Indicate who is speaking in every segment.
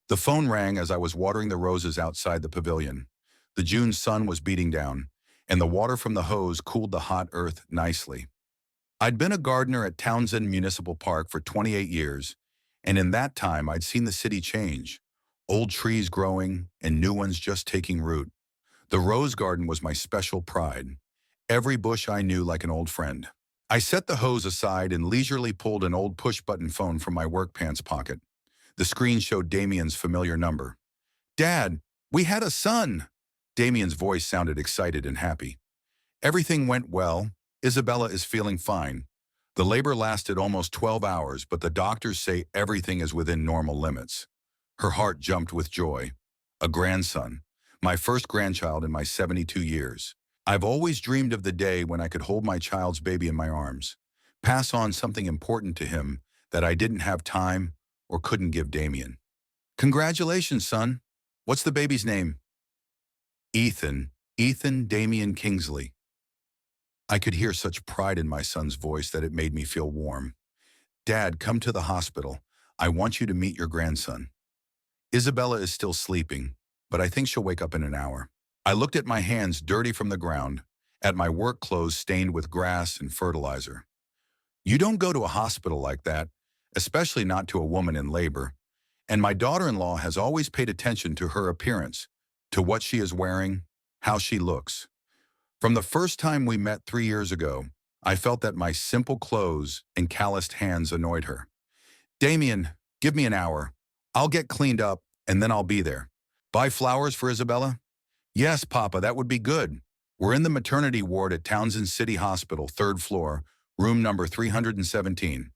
Speaker 1: The phone rang as I was watering the roses outside the pavilion. The June sun was beating down, and the water from the hose cooled the hot earth nicely. I'd been a gardener at Townsend Municipal Park for 28 years, and in that time I'd seen the city change. Old trees growing and new ones just taking root. The rose garden was my special pride. Every bush I knew like an old friend. I set the hose aside and leisurely pulled an old push-button phone from my work pants pocket. The screen showed Damien's familiar number. "Dad, we had a son!" Damien's voice sounded excited and happy. "Everything went well. Isabella is feeling fine. The labor lasted almost 12 hours, but the doctors say everything is within normal limits." Her heart jumped with joy. A grandson. My first grandchild in my 72 years. I've always dreamed of the day when I could hold my child's baby in my arms, pass on something important to him that I didn't have time or couldn't give Damien. "Congratulations, son. What's the baby's name?" "Ethan. Ethan Damien Kingsley." I could hear such pride in my son's voice that it made me feel warm. "Dad, come to the hospital. I want you to meet your grandson." Isabella is still sleeping, but I think she'll wake up in an hour. I looked at my hands dirty from the ground, at my work clothes stained with grass and fertilizer. You don't go to a hospital like that, especially not to a woman in labor. And my daughter-in-law has always paid attention to her appearance, to what she is wearing, how she looks. From the first time we met 3 years ago, I felt that my simple clothes and calloused hands annoyed her. "Damien, give me an hour. I'll get cleaned up, and then I'll be there. Buy flowers for Isabella?" "Yes, Papa, that would be good. We're in the maternity ward at Townsend City Hospital, 3rd floor, room number 317.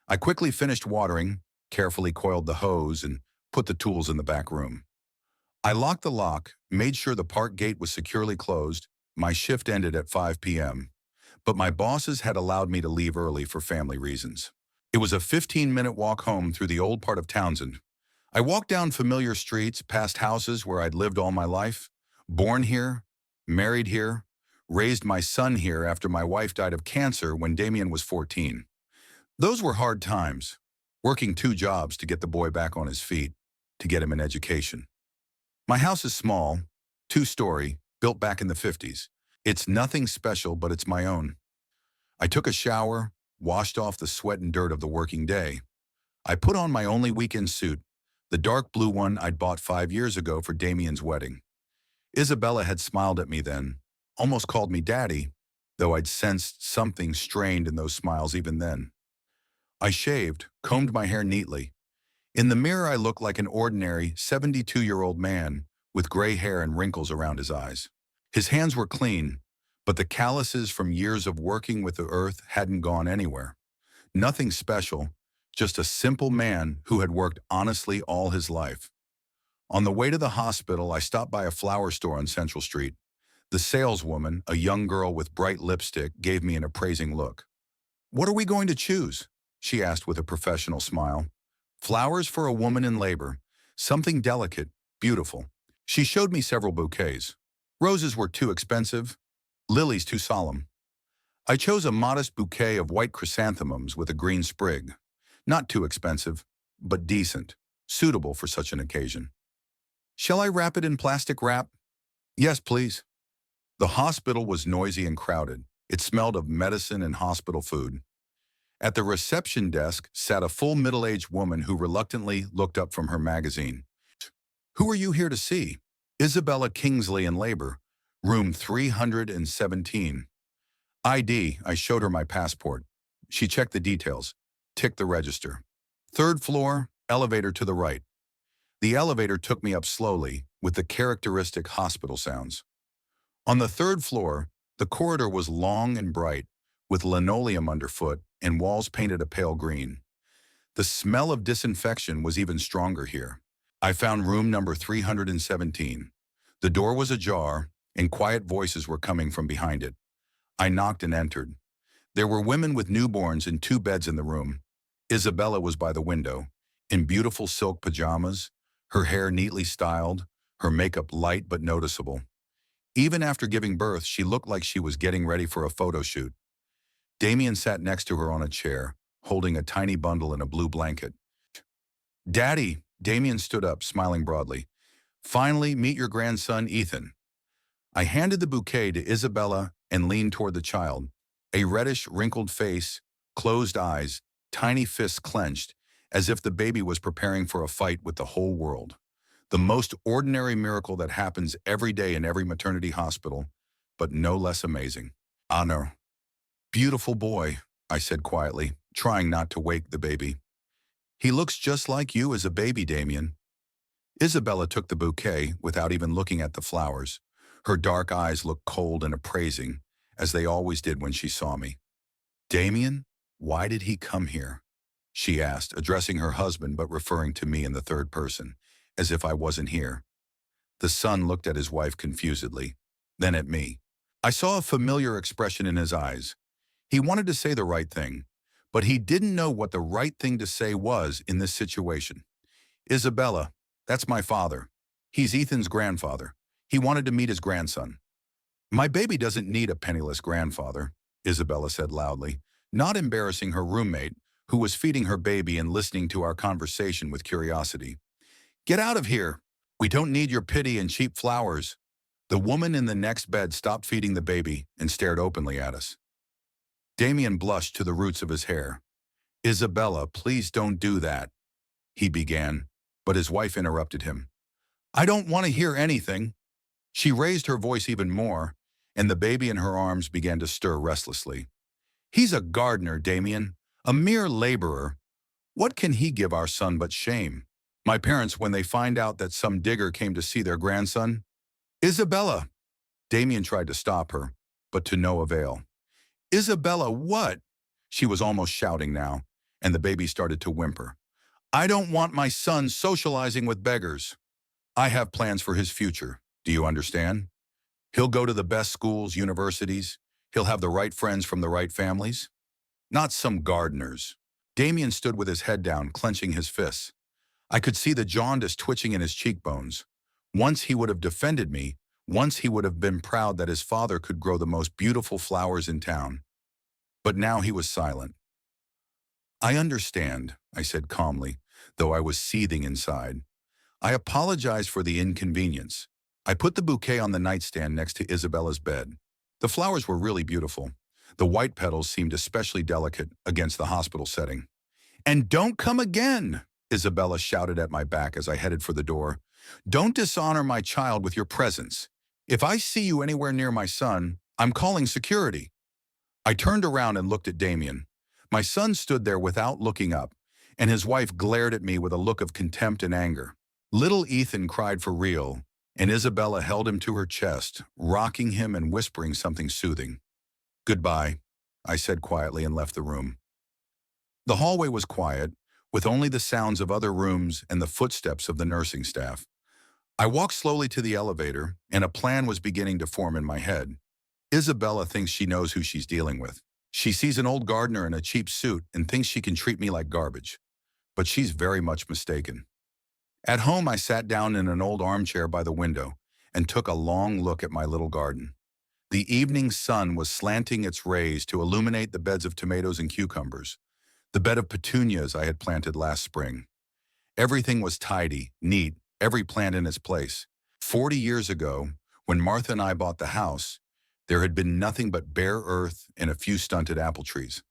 Speaker 1: I quickly finished watering, carefully coiled the hose, and put the tools in the back room. I locked the lock, made sure the park gate was securely closed. My shift ended at 5 p.m., but my bosses had allowed me to leave early for family reasons. It was a 15-minute walk home through the old part of Townsend. I walked down familiar streets, past houses where I'd lived all my life, born here, married here, raised my son here after my wife died of cancer when Damien was 14. Those were hard times, working 2 jobs to get the boy back on his feet, to get him an education. My house is small, 2-story, built back in the 50s. It's nothing special, but it's my own. I took a shower, washed off the sweat and dirt of the working day. I put on my only weekend suit, the dark blue one I'd bought 5 years ago for Damien's wedding. Isabella had smiled at me then, almost called me Daddy, though I'd sensed something strained in those smiles even then. I shaved, combed my hair neatly. In the mirror I looked like an ordinary 72-year-old man with gray hair and wrinkles around his eyes. His hands were clean, but the calluses from years of working with the earth hadn't gone anywhere. Nothing special, just a simple man who had worked honestly all his life. On the way to the hospital, I stopped by a flower store on Central Street. The saleswoman, a young girl with bright lipstick, gave me an appraising look. "What are we going to choose?" she asked with a professional smile. "Flowers for a woman in labor. Something delicate, beautiful." She showed me several bouquets. Roses were too expensive, lilies too solemn. I chose a modest bouquet of white chrysanthemums with a green sprig. Not too expensive, but decent, suitable for such an occasion. "Shall I wrap it in plastic wrap?" "Yes, please." The hospital was noisy and crowded. It smelled of medicine and hospital food. At the reception desk sat a full middle-aged woman who reluctantly looked up from her magazine. "Who are you here to see?" "Isabella Kingsley in labor, room 317. ID, I showed her my passport. She checked the details, ticked the register. "3rd floor, elevator to the right." The elevator took me up slowly, with the characteristic hospital sounds. On the 3rd floor, the corridor was long and bright, with linoleum underfoot and walls painted a pale green. The smell of disinfection was even stronger here. I found room number 317. The door was ajar, and quiet voices were coming from behind it. I knocked and entered. There were women with newborns in 2 beds in the room. Isabella was by the window, in beautiful silk pajamas, her hair neatly styled, her makeup light but noticeable. Even after giving birth, she looked like she was getting ready for a photo shoot. Damien sat next to her on a chair, holding a tiny bundle in a blue blanket. "Daddy, Damien stood up, smiling broadly. Finally, meet your grandson, Ethan. I handed the bouquet to Isabella and leaned toward the child. A reddish, wrinkled face, closed eyes, tiny fists clenched, as if the baby was preparing for a fight with the whole world. The most ordinary miracle that happens every day in every maternity hospital, but no less amazing. Honor. Beautiful boy, I said quietly, trying not to wake the baby. He looks just like you as a baby, Damien. Isabella took the bouquet without even looking at the flowers. Her dark eyes looked cold and appraising, as they always did when she saw me. Damien, why did he come here? She asked, addressing her husband but referring to me in the third person, as if I wasn't here. The son looked at his wife confusedly, then at me. I saw a familiar expression in his eyes. He wanted to say the right thing, but he didn't know what the right thing to say was in this situation. Isabella, that's my father. He's Ethan's grandfather. He wanted to meet his grandson. My baby doesn't need a penniless grandfather, Isabella said loudly, not embarrassing her roommate, who was feeding her baby and listening to our conversation with curiosity. Get out of here. We don't need your pity and cheap flowers. The woman in the next bed stopped feeding the baby and stared openly at us. Damien blushed to the roots of his hair. Isabella, please don't do that, he began, but his wife interrupted him. I don't want to hear anything. She raised her voice even more, and the baby in her arms began to stir restlessly. He's a gardener, Damien, a mere laborer. What can he give our son but shame? My parents, when they find out that some digger came to see their grandson. Isabella! Damien tried to stop her, but to no avail. Isabella, what? She was almost shouting now, and the baby started to whimper. I don't want my son socializing with beggars. I have plans for his future, do you understand? He'll go to the best schools, universities. He'll have the right friends from the right families. Not some gardeners. Damien stood with his head down, clenching his fists. I could see the jaundice twitching in his cheekbones. Once he would have defended me, once he would have been proud that his father could grow the most beautiful flowers in town. But now he was silent. I understand, I said calmly, though I was seething inside. I apologize for the inconvenience. I put the bouquet on the nightstand next to Isabella's bed. The flowers were really beautiful. The white petals seemed especially delicate against the hospital setting. And don't come again, Isabella shouted at my back as I headed for the door. Don't dishonor my child with your presence. If I see you anywhere near my son, I'm calling security. I turned around and looked at Damien. My son stood there without looking up, and his wife glared at me with a look of contempt and anger. Little Ethan cried for real, and Isabella held him to her chest, rocking him and whispering something soothing. Goodbye, I said quietly and left the room. The hallway was quiet, with only the sounds of other rooms and the footsteps of the nursing staff. I walked slowly to the elevator, and a plan was beginning to form in my head. Isabella thinks she knows who she's dealing with. She sees an old gardener in a cheap suit and thinks she can treat me like garbage. But she's very much mistaken. At home, I sat down in an old armchair by the window and took a long look at my little garden. The evening sun was slanting its rays to illuminate the beds of tomatoes and cucumbers, the bed of petunias I had planted last spring. Everything was tidy, neat, every plant in its place. 40 years ago, when Martha and I bought the house, there had been nothing but bare earth and a few stunted apple trees.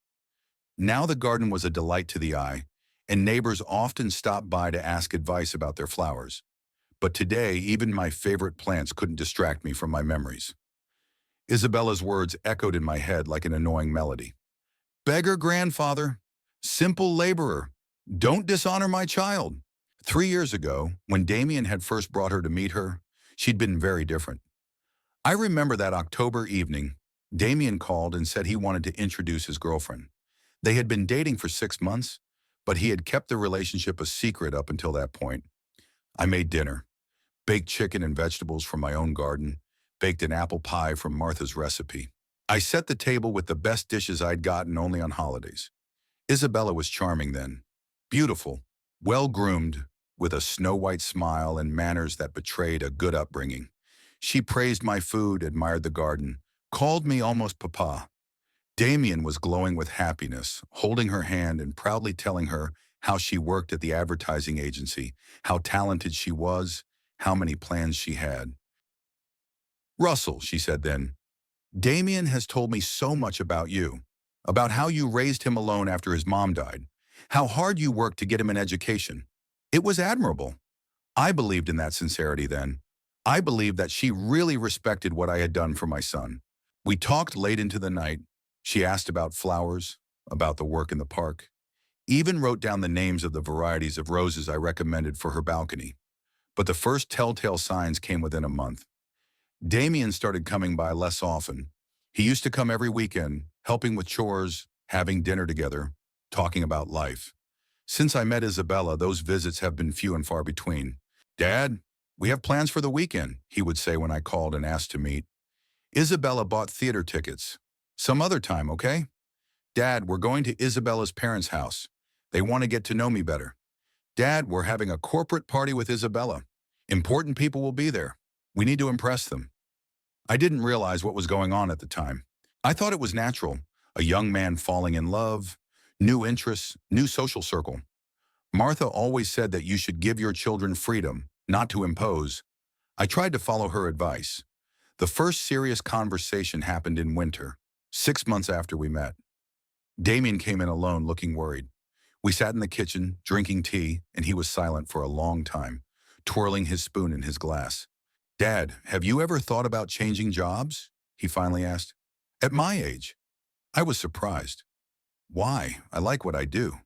Speaker 1: Now the garden was a delight to the eye, and neighbors often stopped by to ask advice about their flowers. But today, even my favorite plants couldn't distract me from my memories. Isabella's words echoed in my head like an annoying melody. Beggar grandfather, simple laborer, don't dishonor my child. 3 years ago, when Damien had first brought her to meet her, she'd been very different. I remember that October evening, Damien called and said he wanted to introduce his girlfriend. They had been dating for 6 months, but he had kept the relationship a secret up until that point. I made dinner, baked chicken and vegetables from my own garden, baked an apple pie from Martha's recipe. I set the table with the best dishes I'd gotten only on holidays. Isabella was charming then, beautiful, well-groomed, with a snow-white smile and manners that betrayed a good upbringing. She praised my food, admired the garden, called me almost papa. Damien was glowing with happiness, holding her hand and proudly telling her how she worked at the advertising agency, how talented she was, how many plans she had. Russell, she said then, Damien has told me so much about you, about how you raised him alone after his mom died, how hard you worked to get him an education. It was admirable. I believed in that sincerity then. I believed that she really respected what I had done for my son. We talked late into the night. She asked about flowers, about the work in the park, even wrote down the names of the varieties of roses I recommended for her balcony. But the first telltale signs came within a month. Damien started coming by less often. He used to come every weekend, helping with chores, having dinner together, talking about life. Since I met Isabella, those visits have been few and far between. Dad, we have plans for the weekend, he would say when I called and asked to meet. Isabella bought theater tickets. Some other time, okay? Dad, we're going to Isabella's parents' house. They want to get to know me better. Dad, we're having a corporate party with Isabella. Important people will be there. We need to impress them. I didn't realize what was going on at the time. I thought it was natural, a young man falling in love, new interests, new social circle. Martha always said that you should give your children freedom, not to impose. I tried to follow her advice. The first serious conversation happened in winter, 6 months after we met. Damien came in alone, looking worried. We sat in the kitchen, drinking tea, and he was silent for a long time, twirling his spoon in his glass. Dad, have you ever thought about changing jobs? He finally asked. At my age? I was surprised. Why? I like what I do.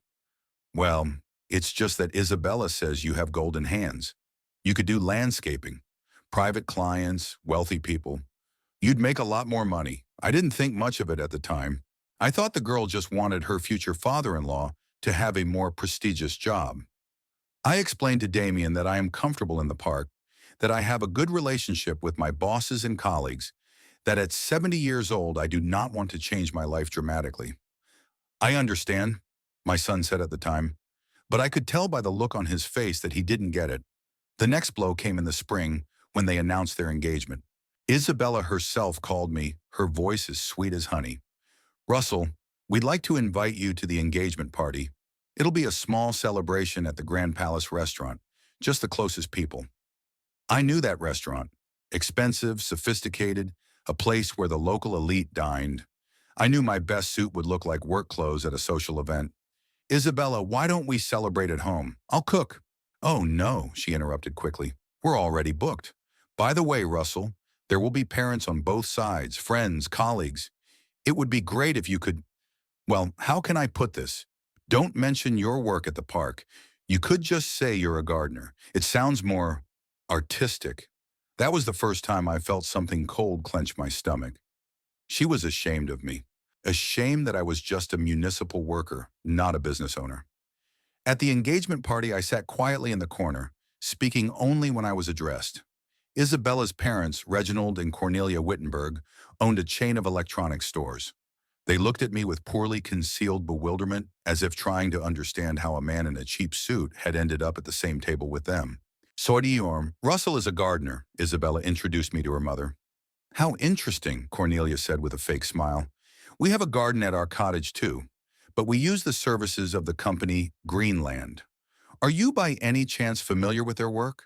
Speaker 1: Well, it's just that Isabella says you have golden hands. You could do landscaping, private clients, wealthy people. You'd make a lot more money. I didn't think much of it at the time. I thought the girl just wanted her future father-in-law to have a more prestigious job. I explained to Damien that I am comfortable in the park, that I have a good relationship with my bosses and colleagues, that at 70 years old I do not want to change my life dramatically. I understand, my son said at the time, but I could tell by the look on his face that he didn't get it. The next blow came in the spring when they announced their engagement. Isabella herself called me, her voice as sweet as honey. Russell, we'd like to invite you to the engagement party. It'll be a small celebration at the Grand Palace restaurant, just the closest people. I knew that restaurant. Expensive, sophisticated, a place where the local elite dined. I knew my best suit would look like work clothes at a social event. Isabella, why don't we celebrate at home? I'll cook. Oh no, she interrupted quickly. We're already booked. By the way, Russell, there will be parents on both sides, friends, colleagues. It would be great if you could, well, how can I put this? Don't mention your work at the park. You could just say you're a gardener. It sounds more artistic. That was the first time I felt something cold clench my stomach. She was ashamed of me. Ashamed that I was just a municipal worker, not a business owner. At the engagement party, I sat quietly in the corner, speaking only when I was addressed. Isabella's parents, Reginald and Cornelia Wittenberg, owned a chain of electronics stores. They looked at me with poorly concealed bewilderment, as if trying to understand how a man in a cheap suit had ended up at the same table with them. Sordiorm, Russell is a gardener, Isabella introduced me to her mother. How interesting, Cornelia said with a fake smile. We have a garden at our cottage too, but we use the services of the company Greenland. Are you by any chance familiar with their work?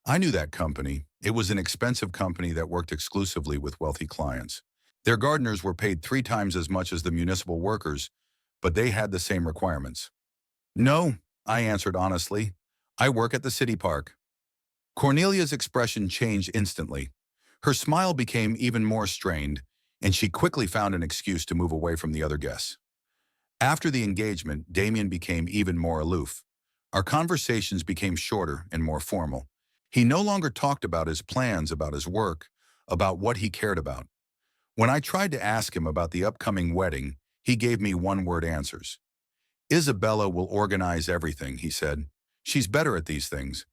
Speaker 1: I knew that company. It was an expensive company that worked exclusively with wealthy clients. Their gardeners were paid 3 times as much as the municipal workers, but they had the same requirements. No, I answered honestly. I work at the city park. Cornelia's expression changed instantly. Her smile became even more strained, and she quickly found an excuse to move away from the other guests. After the engagement, Damien became even more aloof. Our conversations became shorter and more formal. He no longer talked about his plans, about his work, about what he cared about. When I tried to ask him about the upcoming wedding, he gave me one-word answers. Isabella will organize everything, he said. She's better at these things.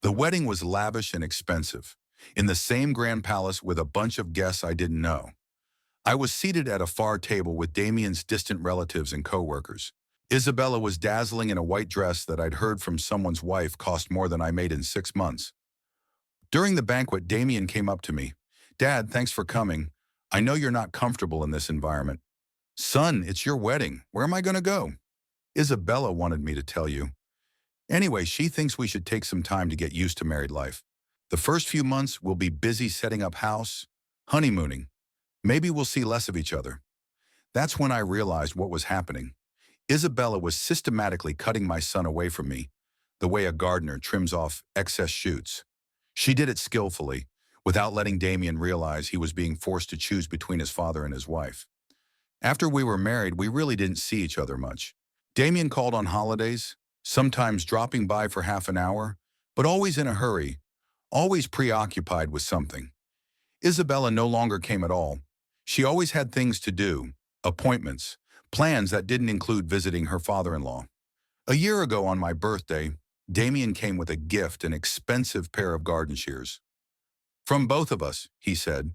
Speaker 1: The wedding was lavish and expensive, in the same grand palace with a bunch of guests I didn't know. I was seated at a far table with Damien's distant relatives and co-workers. Isabella was dazzling in a white dress that I'd heard from someone's wife cost more than I made in 6 months. During the banquet, Damien came up to me. Dad, thanks for coming. I know you're not comfortable in this environment. Son, it's your wedding. Where am I going to go? Isabella wanted me to tell you. Anyway, she thinks we should take some time to get used to married life. The first few months, we'll be busy setting up house, honeymooning. Maybe we'll see less of each other. That's when I realized what was happening. Isabella was systematically cutting my son away from me, the way a gardener trims off excess shoots. She did it skillfully, without letting Damien realize he was being forced to choose between his father and his wife. After we were married, we really didn't see each other much. Damien called on holidays, sometimes dropping by for half an hour, but always in a hurry, always preoccupied with something. Isabella no longer came at all. She always had things to do, appointments, plans that didn't include visiting her father-in-law. A year ago on my birthday, Damien came with a gift, an expensive pair of garden shears. "From both of us," he said.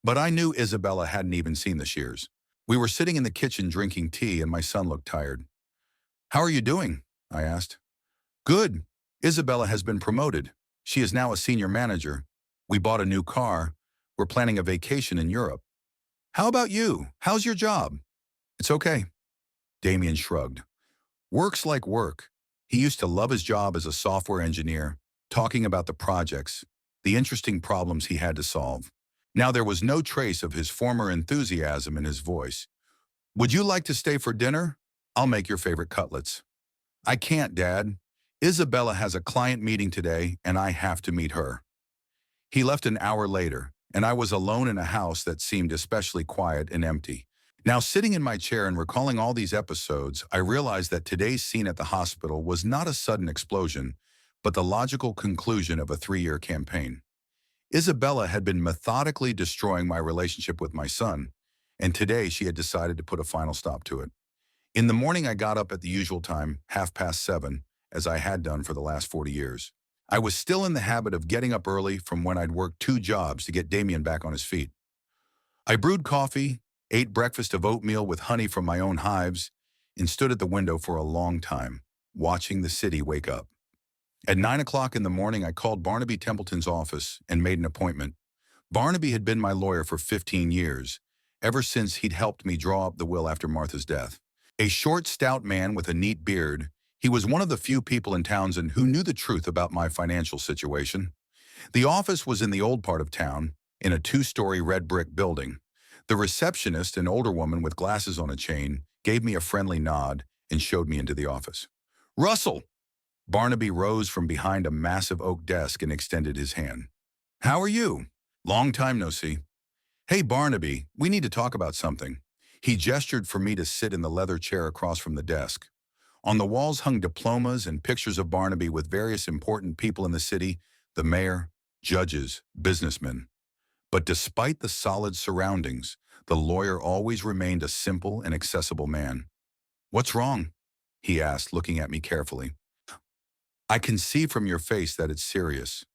Speaker 1: But I knew Isabella hadn't even seen the shears. We were sitting in the kitchen drinking tea and my son looked tired. "How are you doing?" I asked. "Good. Isabella has been promoted. She is now a senior manager. We bought a new car. We're planning a vacation in Europe. How about you? How's your job?" "It's okay." Damien shrugged. "Work's like work." He used to love his job as a software engineer, talking about the projects, the interesting problems he had to solve. Now there was no trace of his former enthusiasm in his voice. "Would you like to stay for dinner? I'll make your favorite cutlets." "I can't, Dad. Isabella has a client meeting today and I have to meet her." He left an hour later, and I was alone in a house that seemed especially quiet and empty. Now, sitting in my chair and recalling all these episodes, I realized that today's scene at the hospital was not a sudden explosion, but the logical conclusion of a 3-year campaign. Isabella had been methodically destroying my relationship with my son, and today she had decided to put a final stop to it. In the morning, I got up at the usual time, 7:30, as I had done for the last 40 years. I was still in the habit of getting up early from when I'd worked 2 jobs to get Damien back on his feet. I brewed coffee, ate breakfast of oatmeal with honey from my own hives, and stood at the window for a long time, watching the city wake up. At 9 o'clock in the morning, I called Barnaby Templeton's office and made an appointment. Barnaby had been my lawyer for 15 years, ever since he'd helped me draw up the will after Martha's death. A short, stout man with a neat beard, he was one of the few people in Townsend who knew the truth about my financial situation. The office was in the old part of town, in a 2-story red brick building. The receptionist, an older woman with glasses on a chain, gave me a friendly nod and showed me into the office. "Russell!" Barnaby rose from behind a massive oak desk and extended his hand. "How are you? Long time no see." "Hey, Barnaby, we need to talk about something." He gestured for me to sit in the leather chair across from the desk. On the walls hung diplomas and pictures of Barnaby with various important people in the city, the mayor, judges, businessmen. But despite the solid surroundings, the lawyer always remained a simple and accessible man. "What's wrong?" he asked, looking at me carefully. "I can see from your face that it's serious."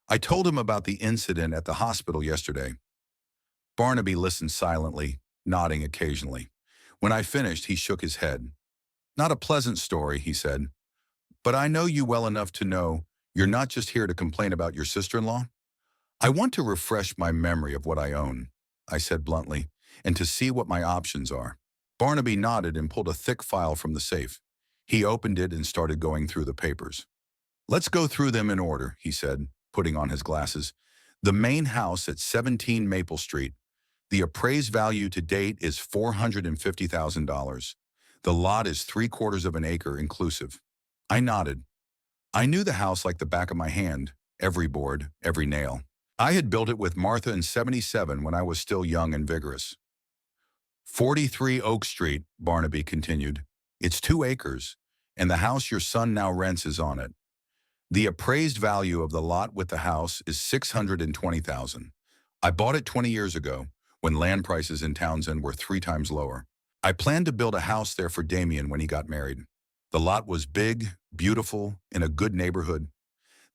Speaker 1: I told him about the incident at the hospital yesterday. Barnaby listened silently, nodding occasionally. When I finished, he shook his head. "Not a pleasant story," he said. "But I know you well enough to know you're not just here to complain about your sister-in-law." "I want to refresh my memory of what I own," I said bluntly, "and to see what my options are." Barnaby nodded and pulled a thick file from the safe. He opened it and started going through the papers. "Let's go through them in order," he said, putting on his glasses. "The main house at 17 Maple Street. The appraised value to date is $450,000. The lot is 3/4 of an acre inclusive." I nodded. I knew the house like the back of my hand, every board, every nail. I had built it with Martha in '77 when I was still young and vigorous. 43 Oak Street, Barnaby continued. It's 2 acres, and the house your son now rents is on it. The appraised value of the lot with the house is $620,000. I bought it 20 years ago, when land prices in Townsend were 3 times lower. I planned to build a house there for Damien when he got married. The lot was big, beautiful, in a good neighborhood.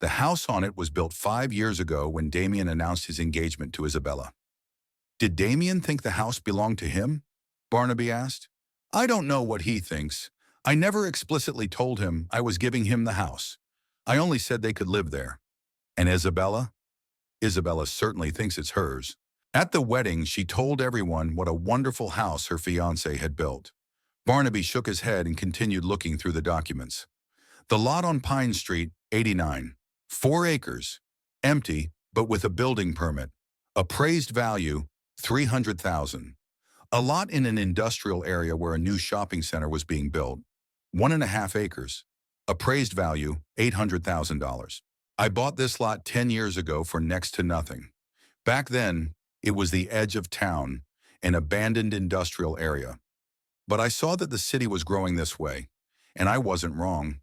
Speaker 1: The house on it was built 5 years ago when Damien announced his engagement to Isabella. "Did Damien think the house belonged to him?" Barnaby asked. "I don't know what he thinks. I never explicitly told him I was giving him the house. I only said they could live there." "And Isabella?" "Isabella certainly thinks it's hers. At the wedding, she told everyone what a wonderful house her fiancé had built. Barnaby shook his head and continued looking through the documents. The lot on Pine Street, 89. 4 acres. Empty, but with a building permit. Appraised value, 300,000. A lot in an industrial area where a new shopping center was being built. 1.5 acres. Appraised value, $800,000. I bought this lot 10 years ago for next to nothing. Back then, it was the edge of town, an abandoned industrial area. But I saw that the city was growing this way, and I wasn't wrong.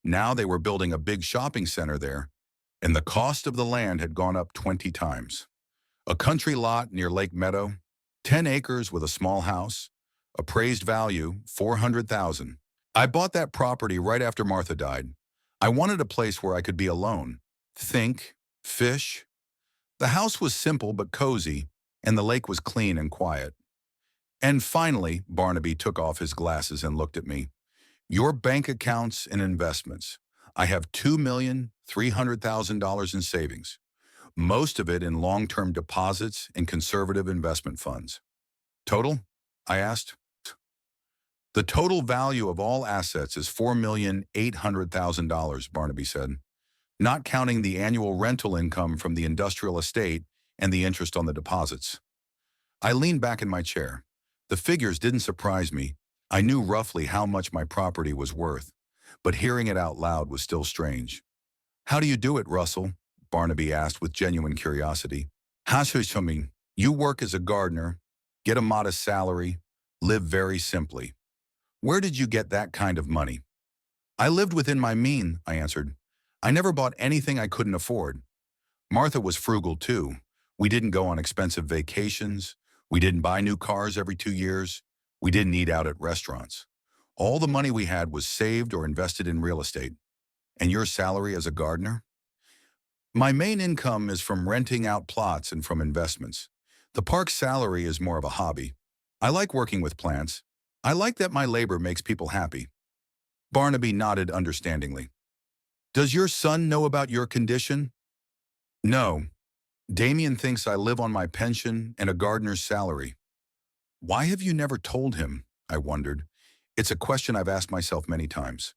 Speaker 1: Now they were building a big shopping center there, and the cost of the land had gone up 20 times. A country lot near Lake Meadow, 10 acres with a small house, appraised value, 400,000. I bought that property right after Martha died. I wanted a place where I could be alone, think, fish. The house was simple but cozy, and the lake was clean and quiet. And finally, Barnaby took off his glasses and looked at me. Your bank accounts and investments. I have $2,300,000 in savings, most of it in long-term deposits and conservative investment funds. Total? I asked. The total value of all assets is $4,800,000, Barnaby said, not counting the annual rental income from the industrial estate and the interest on the deposits. I leaned back in my chair. The figures didn't surprise me. I knew roughly how much my property was worth, but hearing it out loud was still strange. How do you do it, Russell? Barnaby asked with genuine curiosity. Hashushuming, you work as a gardener, get a modest salary, live very simply. Where did you get that kind of money? I lived within my means, I answered. I never bought anything I couldn't afford. Martha was frugal too. We didn't go on expensive vacations. We didn't buy new cars every 2 years. We didn't eat out at restaurants. All the money we had was saved or invested in real estate. And your salary as a gardener? My main income is from renting out plots and from investments. The park's salary is more of a hobby. I like working with plants. I like that my labor makes people happy. Barnaby nodded understandingly. Does your son know about your condition? No. Damien thinks I live on my pension and a gardener's salary. Why have you never told him? I wondered. It's a question I've asked myself many times.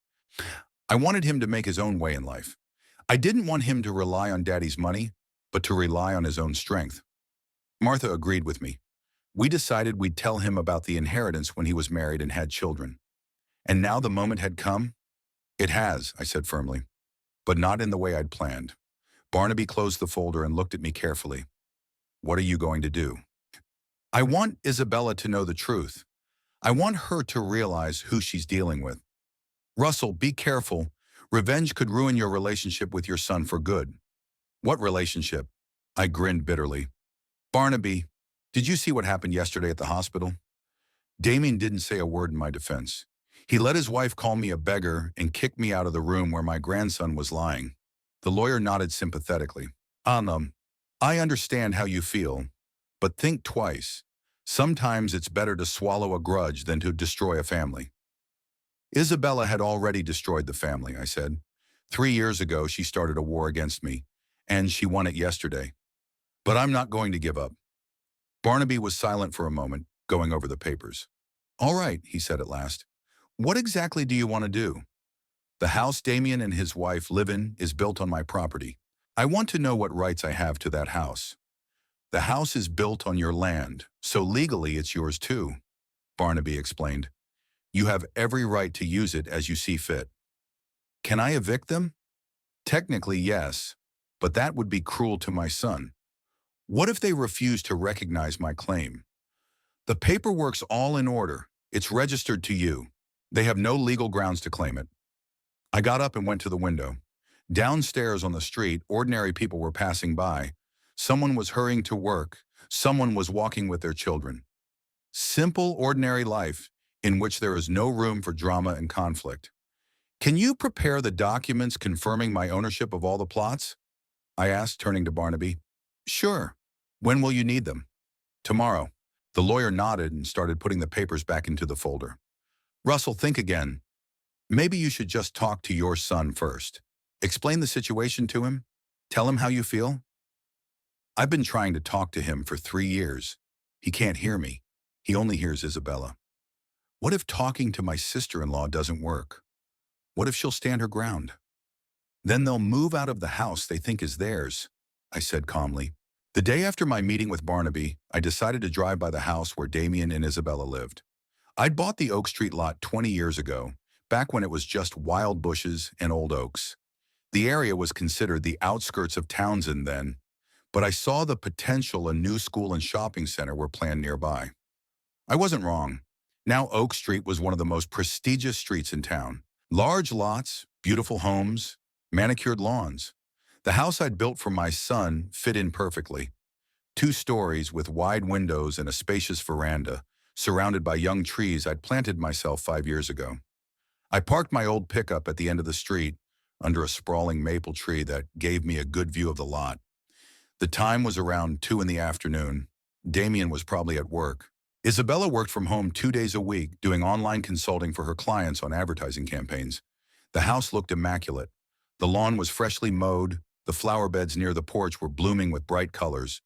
Speaker 1: I wanted him to make his own way in life. I didn't want him to rely on Daddy's money, but to rely on his own strength. Martha agreed with me. We decided we'd tell him about the inheritance when he was married and had children. And now the moment had come? It has, I said firmly, but not in the way I'd planned. Barnaby closed the folder and looked at me carefully. What are you going to do? I want Isabella to know the truth. I want her to realize who she's dealing with. Russell, be careful. Revenge could ruin your relationship with your son for good. What relationship? I grinned bitterly. Barnaby, did you see what happened yesterday at the hospital? Damien didn't say a word in my defense. He let his wife call me a beggar and kick me out of the room where my grandson was lying. The lawyer nodded sympathetically. Anam, I understand how you feel, but think twice. Sometimes it's better to swallow a grudge than to destroy a family. Isabella had already destroyed the family, I said. 3 years ago, she started a war against me, and she won it yesterday. But I'm not going to give up. Barnaby was silent for a moment, going over the papers. All right, he said at last. What exactly do you want to do? The house Damien and his wife live in is built on my property. I want to know what rights I have to that house. The house is built on your land, so legally it's yours too, Barnaby explained. You have every right to use it as you see fit. Can I evict them? Technically, yes, but that would be cruel to my son. What if they refuse to recognize my claim? The paperwork's all in order. It's registered to you. They have no legal grounds to claim it. I got up and went to the window. Downstairs on the street, ordinary people were passing by. Someone was hurrying to work. Someone was walking with their children. Simple, ordinary life in which there is no room for drama and conflict. Can you prepare the documents confirming my ownership of all the plots? I asked, turning to Barnaby. Sure. When will you need them? Tomorrow. The lawyer nodded and started putting the papers back into the folder. Russell, think again. Maybe you should just talk to your son first. Explain the situation to him. Tell him how you feel. I've been trying to talk to him for 3 years. He can't hear me. He only hears Isabella. What if talking to my sister-in-law doesn't work? What if she'll stand her ground? Then they'll move out of the house they think is theirs, I said calmly. The day after my meeting with Barnaby, I decided to drive by the house where Damien and Isabella lived. I'd bought the Oak Street lot 20 years ago, back when it was just wild bushes and old oaks. The area was considered the outskirts of Townsend then, but I saw the potential a new school and shopping center were planned nearby. I wasn't wrong. Now Oak Street was one of the most prestigious streets in town. Large lots, beautiful homes, manicured lawns. The house I'd built for my son fit in perfectly. 2 stories with wide windows and a spacious veranda, surrounded by young trees I'd planted myself 5 years ago. I parked my old pickup at the end of the street, under a sprawling maple tree that gave me a good view of the lot. The time was around 2 in the afternoon. Damien was probably at work. Isabella worked from home 2 days a week, doing online consulting for her clients on advertising campaigns. The house looked immaculate. The lawn was freshly mowed. The flower beds near the porch were blooming with bright colors: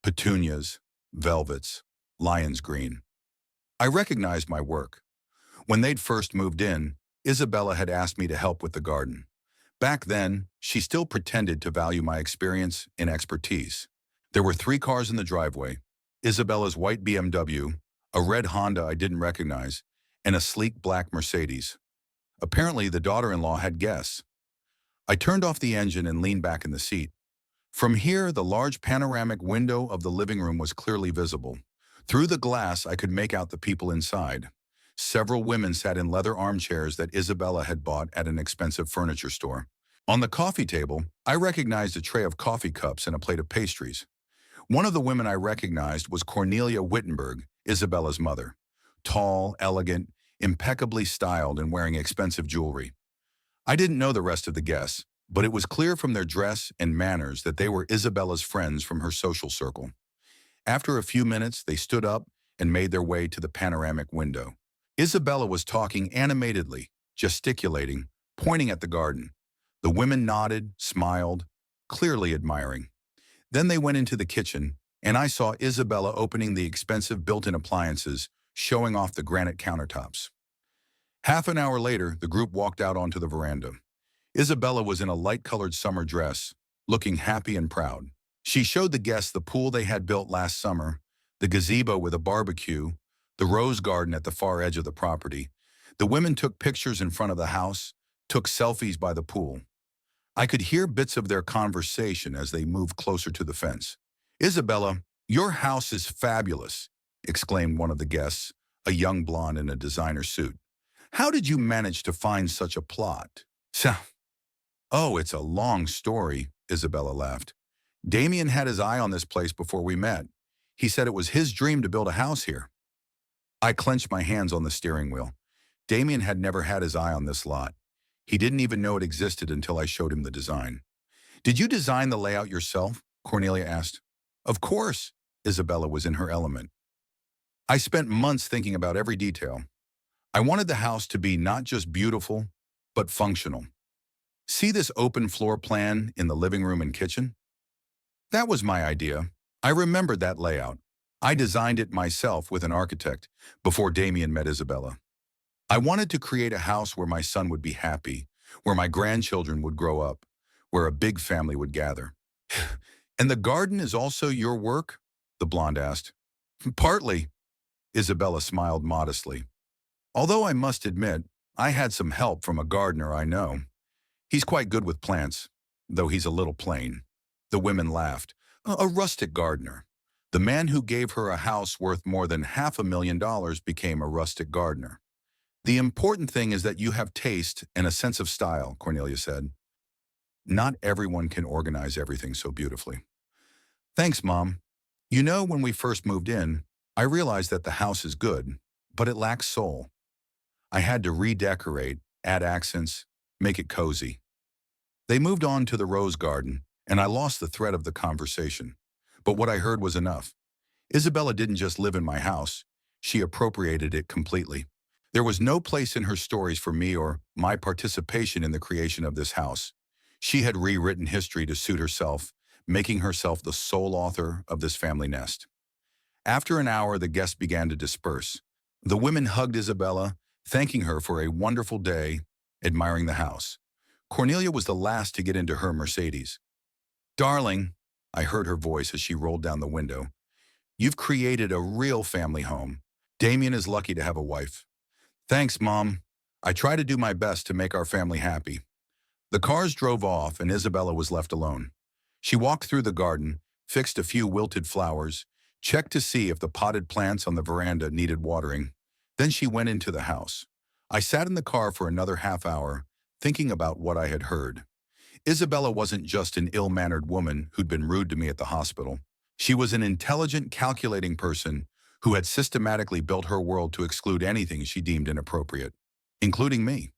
Speaker 1: petunias, velvets, lion's green. I recognized my work. When they'd first moved in, Isabella had asked me to help with the garden. Back then, she still pretended to value my experience and expertise. There were 3 cars in the driveway: Isabella's white BMW, a red Honda I didn't recognize, and a sleek black Mercedes. Apparently, the daughter-in-law had guests. I turned off the engine and leaned back in the seat. From here, the large panoramic window of the living room was clearly visible. Through the glass, I could make out the people inside. Several women sat in leather armchairs that Isabella had bought at an expensive furniture store. On the coffee table, I recognized a tray of coffee cups and a plate of pastries. One of the women I recognized was Cornelia Wittenberg, Isabella's mother. Tall, elegant, impeccably styled, and wearing expensive jewelry. I didn't know the rest of the guests, but it was clear from their dress and manners that they were Isabella's friends from her social circle. After a few minutes, they stood up and made their way to the panoramic window. Isabella was talking animatedly, gesticulating, pointing at the garden. The women nodded, smiled, clearly admiring. Then they went into the kitchen, and I saw Isabella opening the expensive built-in appliances, showing off the granite countertops. Half an hour later, the group walked out onto the veranda. Isabella was in a light-colored summer dress, looking happy and proud. She showed the guests the pool they had built last summer, the gazebo with a barbecue, the rose garden at the far edge of the property. The women took pictures in front of the house, took selfies by the pool. I could hear bits of their conversation as they moved closer to the fence. "Isabella, your house is fabulous," exclaimed one of the guests, a young blonde in a designer suit. "How did you manage to find such a plot?" "Oh, it's a long story," Isabella laughed. "Damien had his eye on this place before we met. He said it was his dream to build a house here." I clenched my hands on the steering wheel. Damien had never had his eye on this lot. He didn't even know it existed until I showed him the design. "Did you design the layout yourself?" Cornelia asked. "Of course," Isabella was in her element. "I spent months thinking about every detail. I wanted the house to be not just beautiful, but functional. See this open floor plan in the living room and kitchen? That was my idea. I remembered that layout. I designed it myself with an architect before Damien met Isabella. I wanted to create a house where my son would be happy, where my grandchildren would grow up, where a big family would gather." "And the garden is also your work?" the blonde asked. "Partly," Isabella smiled modestly. "Although I must admit, I had some help from a gardener I know. He's quite good with plants, though he's a little plain." The women laughed. "A rustic gardener. The man who gave her a house worth more than $500,000 became a rustic gardener." "The important thing is that you have taste and a sense of style," Cornelia said. "Not everyone can organize everything so beautifully." "Thanks, Mom. You know, when we first moved in, I realized that the house is good, but it lacks soul. I had to redecorate, add accents, make it cozy." They moved on to the rose garden, and I lost the thread of the conversation. But what I heard was enough. Isabella didn't just live in my house. She appropriated it completely. There was no place in her stories for me or my participation in the creation of this house. She had rewritten history to suit herself, making herself the sole author of this family nest. After an hour, the guests began to disperse. The women hugged Isabella, thanking her for a wonderful day, admiring the house. Cornelia was the last to get into her Mercedes. "Darling," I heard her voice as she rolled down the window, "you've created a real family home. Damien is lucky to have a wife." "Thanks, Mom. I try to do my best to make our family happy." The cars drove off and Isabella was left alone. She walked through the garden, fixed a few wilted flowers, checked to see if the potted plants on the veranda needed watering. Then she went into the house. I sat in the car for another half hour, thinking about what I had heard. Isabella wasn't just an ill-mannered woman who'd been rude to me at the hospital. She was an intelligent, calculating person who had systematically built her world to exclude anything she deemed inappropriate, including me.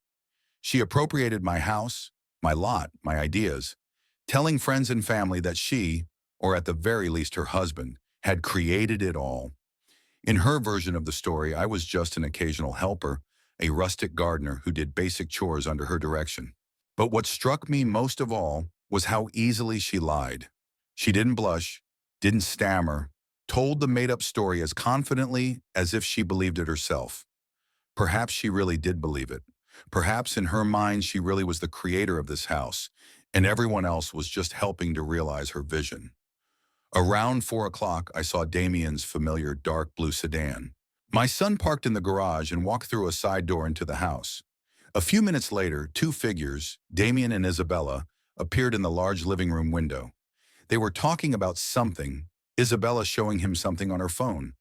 Speaker 1: She appropriated my house, my lot, my ideas, telling friends and family that she, or at the very least her husband, had created it all. In her version of the story, I was just an occasional helper, a rustic gardener who did basic chores under her direction. But what struck me most of all was how easily she lied. She didn't blush, didn't stammer, told the made-up story as confidently as if she believed it herself. Perhaps she really did believe it. Perhaps in her mind she really was the creator of this house, and everyone else was just helping to realize her vision. Around 4 o'clock, I saw Damien's familiar dark blue sedan. My son parked in the garage and walked through a side door into the house. A few minutes later, two figures, Damien and Isabella, appeared in the large living room window. They were talking about something, Isabella showing him something on her phone,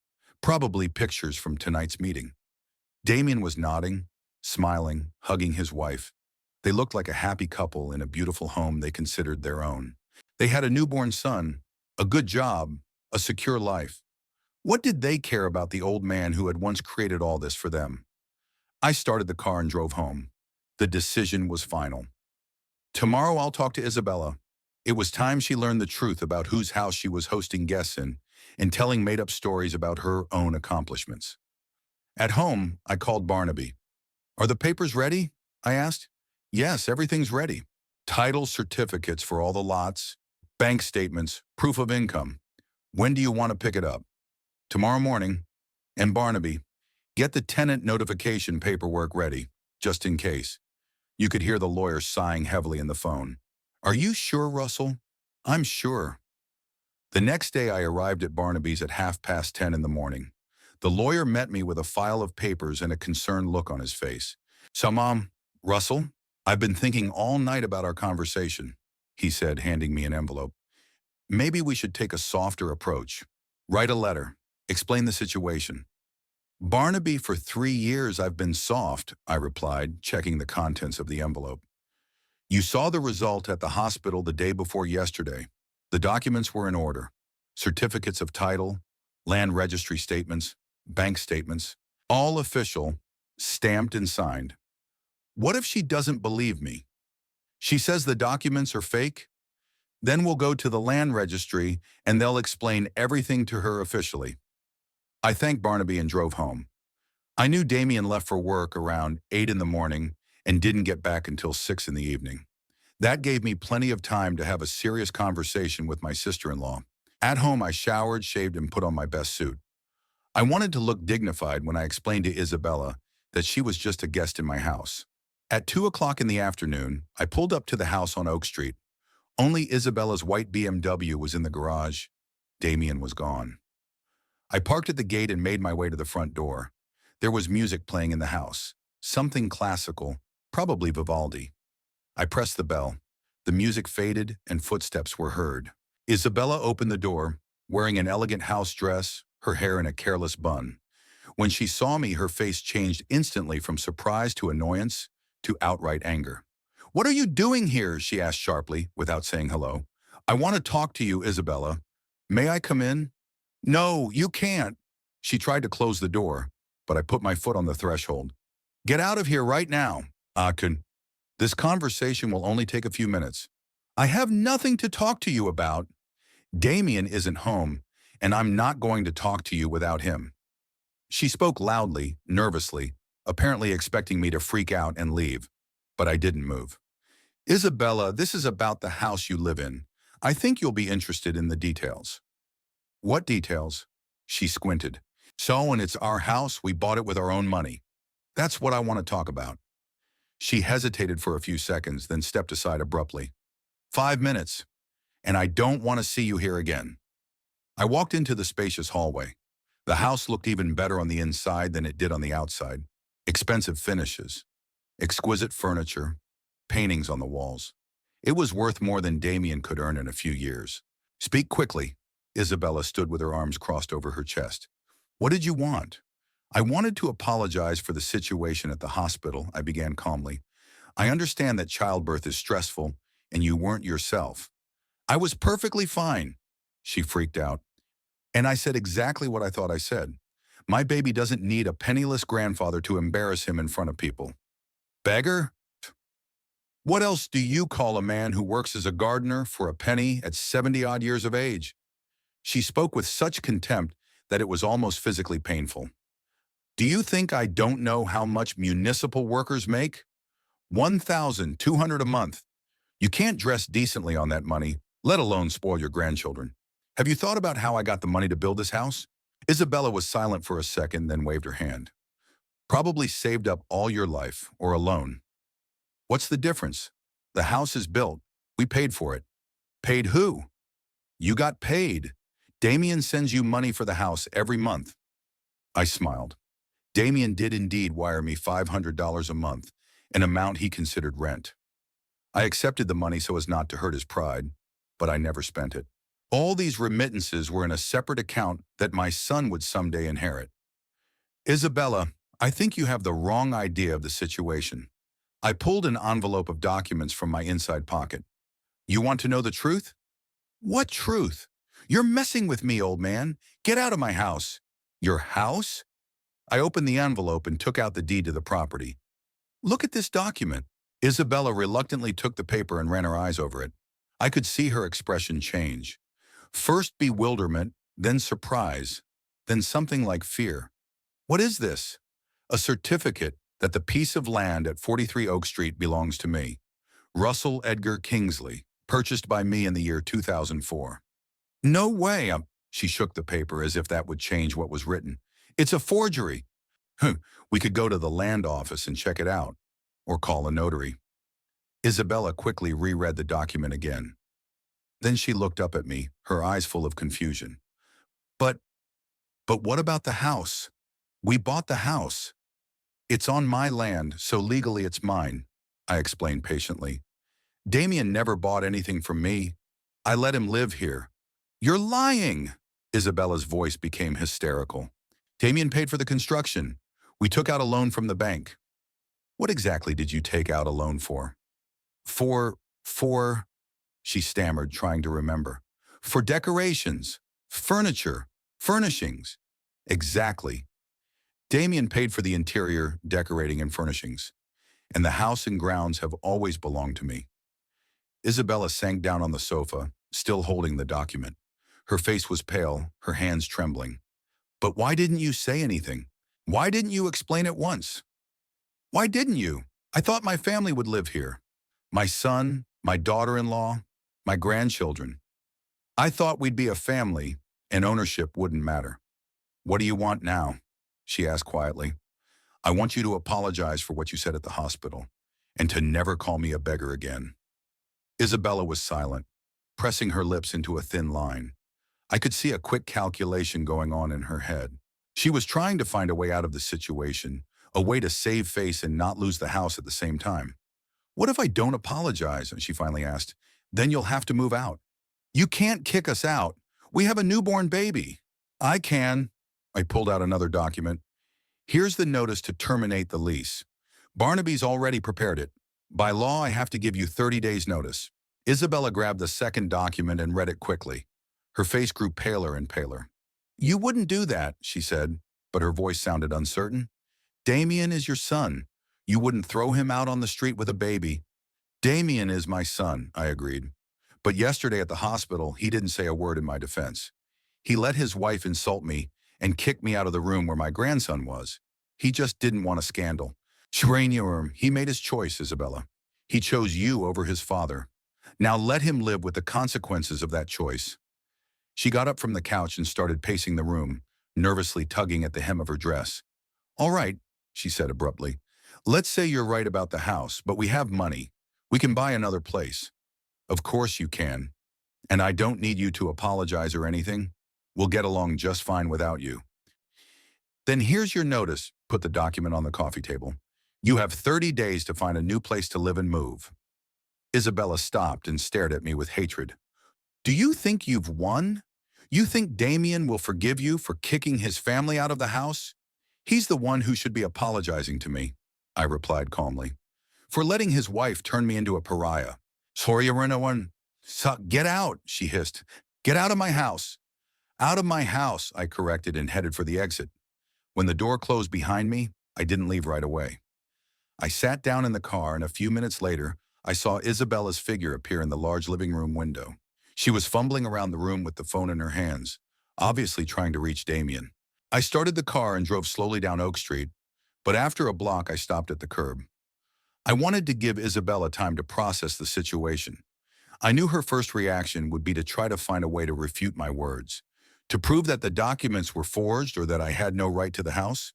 Speaker 1: probably pictures from tonight's meeting. Damien was nodding, smiling, hugging his wife. They looked like a happy couple in a beautiful home they considered their own. They had a newborn son, a good job, a secure life. What did they care about the old man who had once created all this for them? I started the car and drove home. The decision was final. Tomorrow I'll talk to Isabella. It was time she learned the truth about whose house she was hosting guests in and telling made-up stories about her own accomplishments. At home, I called Barnaby. "Are the papers ready?" I asked. "Yes, everything's ready. Title certificates for all the lots, bank statements, proof of income. When do you want to pick it up?" "Tomorrow morning." "And Barnaby, get the tenant notification paperwork ready, just in case." You could hear the lawyer sighing heavily in the phone. "Are you sure, Russell?" "I'm sure." The next day I arrived at Barnaby's at 10:30 in the morning. The lawyer met me with a file of papers and a concerned look on his face. "So, Mom, Russell, I've been thinking all night about our conversation," he said, handing me an envelope. "Maybe we should take a softer approach. Write a letter. Explain the situation." "Barnaby, for 3 years I've been soft," I replied, checking the contents of the envelope. "You saw the result at the hospital the day before yesterday. The documents were in order. Certificates of title, land registry statements, bank statements, all official, stamped and signed. What if she doesn't believe me? She says the documents are fake? Then we'll go to the land registry and they'll explain everything to her officially." I thanked Barnaby and drove home. I knew Damien left for work around 8 in the morning and didn't get back until 6 in the evening. That gave me plenty of time to have a serious conversation with my sister-in-law. At home, I showered, shaved, and put on my best suit. I wanted to look dignified when I explained to Isabella that she was just a guest in my house. At 2 o'clock in the afternoon, I pulled up to the house on Oak Street. Only Isabella's white BMW was in the garage. Damien was gone. I parked at the gate and made my way to the front door. There was music playing in the house, something classical, probably Vivaldi. I pressed the bell. The music faded and footsteps were heard. Isabella opened the door, wearing an elegant house dress, her hair in a careless bun. When she saw me, her face changed instantly from surprise to annoyance to outright anger. "What are you doing here?" she asked sharply, without saying hello. "I want to talk to you, Isabella. May I come in?" "No, you can't." She tried to close the door, but I put my foot on the threshold. "Get out of here right now." "Akun, this conversation will only take a few minutes." "I have nothing to talk to you about." "Damien isn't home, and I'm not going to talk to you without him." She spoke loudly, nervously, apparently expecting me to freak out and leave, but I didn't move. "Isabella, this is about the house you live in. I think you'll be interested in the details." "What details?" She squinted. So, and it's our house, we bought it with our own money. That's what I want to talk about. She hesitated for a few seconds, then stepped aside abruptly. 5 minutes, and I don't want to see you here again. I walked into the spacious hallway. The house looked even better on the inside than it did on the outside. Expensive finishes, exquisite furniture, paintings on the walls. It was worth more than Damien could earn in a few years. Speak quickly. Isabella stood with her arms crossed over her chest. What did you want? I wanted to apologize for the situation at the hospital, I began calmly. I understand that childbirth is stressful, and you weren't yourself. I was perfectly fine. She freaked out. And I said exactly what I thought I said. My baby doesn't need a penniless grandfather to embarrass him in front of people. Beggar? What else do you call a man who works as a gardener for a penny at 70-odd years of age? She spoke with such contempt that it was almost physically painful. Do you think I don't know how much municipal workers make? 1,200 a month. You can't dress decently on that money, let alone spoil your grandchildren. Have you thought about how I got the money to build this house? Isabella was silent for a second, then waved her hand. Probably saved up all your life, or a loan. What's the difference? The house is built. We paid for it. Paid who? You got paid. Damien sends you money for the house every month. I smiled. Damien did indeed wire me $500 a month, an amount he considered rent. I accepted the money so as not to hurt his pride, but I never spent it. All these remittances were in a separate account that my son would someday inherit. Isabella, I think you have the wrong idea of the situation. I pulled an envelope of documents from my inside pocket. You want to know the truth? What truth? You're messing with me, old man. Get out of my house. Your house? I opened the envelope and took out the deed to the property. Look at this document. Isabella reluctantly took the paper and ran her eyes over it. I could see her expression change. First bewilderment, then surprise, then something like fear. What is this? A certificate that the piece of land at 43 Oak Street belongs to me. Russell Edgar Kingsley, purchased by me in the year 2004. No way. She shook the paper as if that would change what was written. It's a forgery. We could go to the land office and check it out, or call a notary. Isabella quickly reread the document again. Then she looked up at me, her eyes full of confusion. But what about the house? We bought the house. It's on my land, so legally it's mine, I explained patiently. Damien never bought anything from me. I let him live here. You're lying! Isabella's voice became hysterical. Damien paid for the construction. We took out a loan from the bank. What exactly did you take out a loan for? For, she stammered, trying to remember. For decorations, furniture, furnishings. Exactly. Damien paid for the interior, decorating, and furnishings, and the house and grounds have always belonged to me. Isabella sank down on the sofa, still holding the document. Her face was pale, her hands trembling. But why didn't you say anything? Why didn't you explain it once? Why didn't you? I thought my family would live here. My son, my daughter-in-law, my grandchildren. I thought we'd be a family, and ownership wouldn't matter. What do you want now? She asked quietly. I want you to apologize for what you said at the hospital, and to never call me a beggar again. Isabella was silent, pressing her lips into a thin line. I could see a quick calculation going on in her head. She was trying to find a way out of the situation, a way to save face and not lose the house at the same time. What if I don't apologize? She finally asked. Then you'll have to move out. You can't kick us out. We have a newborn baby. I can. I pulled out another document. Here's the notice to terminate the lease. Barnaby's already prepared it. By law, I have to give you 30 days' notice. Isabella grabbed the second document and read it quickly. Her face grew paler and paler. You wouldn't do that, she said, but her voice sounded uncertain. Damien is your son. You wouldn't throw him out on the street with a baby. Damien is my son, I agreed. But yesterday at the hospital, he didn't say a word in my defense. He let his wife insult me and kick me out of the room where my grandson was. He just didn't want a scandal. He made his choice, Isabella. He chose you over his father. Now let him live with the consequences of that choice. She got up from the couch and started pacing the room, nervously tugging at the hem of her dress. "All right," she said abruptly. "Let's say you're right about the house, but we have money. We can buy another place." "Of course you can. And I don't need you to apologize or anything. We'll get along just fine without you." "Then here's your notice," put the document on the coffee table. "You have 30 days to find a new place to live and move." Isabella stopped and stared at me with hatred. "Do you think you've won? You think Damien will forgive you for kicking his family out of the house? He's the one who should be apologizing to me," I replied calmly, "for letting his wife turn me into a pariah." "Sorry, one. Get out," she hissed. "Get out of my house." "Out of my house," I corrected and headed for the exit. When the door closed behind me, I didn't leave right away. I sat down in the car, and a few minutes later, I saw Isabella's figure appear in the large living room window. She was fumbling around the room with the phone in her hands, obviously trying to reach Damien. I started the car and drove slowly down Oak Street, but after a block, I stopped at the curb. I wanted to give Isabella time to process the situation. I knew her first reaction would be to try to find a way to refute my words, to prove that the documents were forged or that I had no right to the house.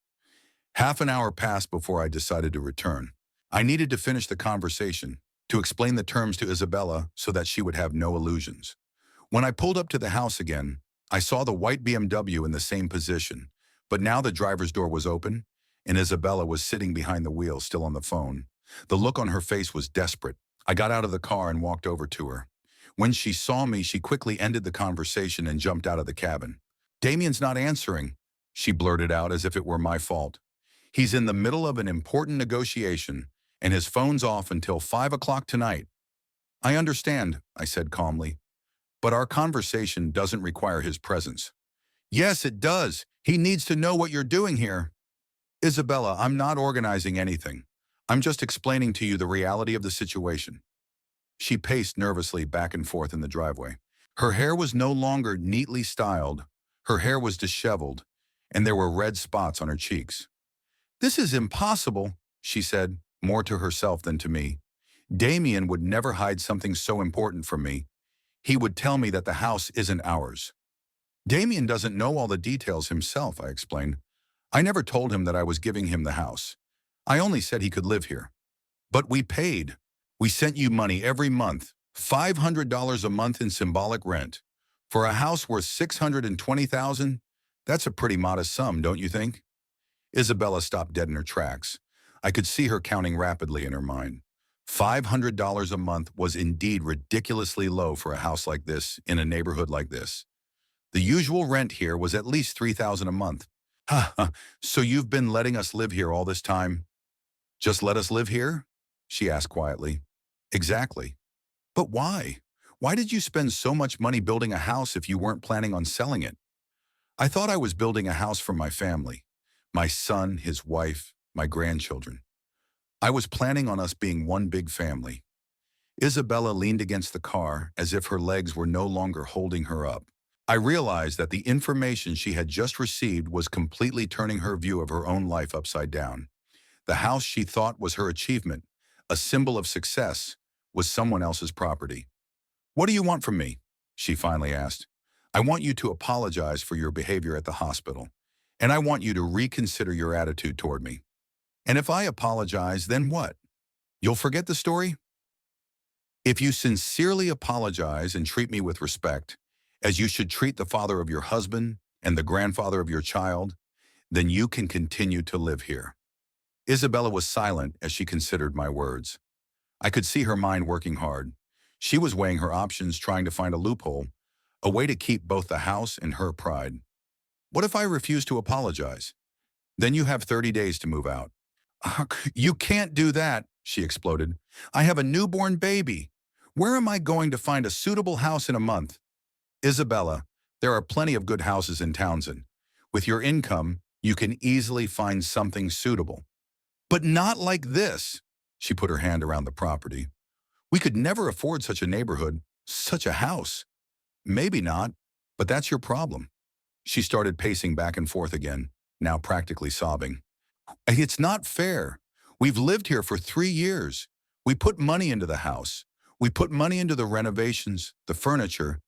Speaker 1: Half an hour passed before I decided to return. I needed to finish the conversation, to explain the terms to Isabella so that she would have no illusions. When I pulled up to the house again, I saw the white BMW in the same position, but now the driver's door was open, and Isabella was sitting behind the wheel, still on the phone. The look on her face was desperate. I got out of the car and walked over to her. When she saw me, she quickly ended the conversation and jumped out of the cabin. "Damien's not answering," she blurted out as if it were my fault. "He's in the middle of an important negotiation, and his phone's off until 5 o'clock tonight." "I understand," I said calmly, "but our conversation doesn't require his presence." "Yes, it does. He needs to know what you're doing here." "Isabella, I'm not organizing anything. I'm just explaining to you the reality of the situation." She paced nervously back and forth in the driveway. Her hair was no longer neatly styled. Her hair was disheveled, and there were red spots on her cheeks. "This is impossible," she said, more to herself than to me. "Damien would never hide something so important from me. He would tell me that the house isn't ours." "Damien doesn't know all the details himself," I explained. "I never told him that I was giving him the house. I only said he could live here." "But we paid. We sent you money every month, $500 a month in symbolic rent. For a house worth $620,000, that's a pretty modest sum, don't you think?" Isabella stopped dead in her tracks. I could see her counting rapidly in her mind. $500 a month was indeed ridiculously low for a house like this, in a neighborhood like this. The usual rent here was at least $3,000 a month. "Ha ha, so you've been letting us live here all this time?" "Just let us live here?" she asked quietly. "Exactly. But why? Why did you spend so much money building a house if you weren't planning on selling it?" "I thought I was building a house for my family. My son, his wife, my grandchildren. I was planning on us being one big family." Isabella leaned against the car as if her legs were no longer holding her up. I realized that the information she had just received was completely turning her view of her own life upside down. The house she thought was her achievement, a symbol of success, was someone else's property. "What do you want from me?" she finally asked. "I want you to apologize for your behavior at the hospital, and I want you to reconsider your attitude toward me." "And if I apologize, then what? You'll forget the story?" "If you sincerely apologize and treat me with respect, as you should treat the father of your husband and the grandfather of your child, then you can continue to live here." Isabella was silent as she considered my words. I could see her mind working hard. She was weighing her options, trying to find a loophole, a way to keep both the house and her pride. "What if I refuse to apologize?" "Then you have 30 days to move out." "You can't do that," she exploded. "I have a newborn baby. Where am I going to find a suitable house in a month?" "Isabella, there are plenty of good houses in Townsend. With your income, you can easily find something suitable." "But not like this." She put her hand around the property. "We could never afford such a neighborhood, such a house." "Maybe not, but that's your problem." She started pacing back and forth again, now practically sobbing. "It's not fair. We've lived here for 3 years. We put money into the house. We put money into the renovations, the furniture.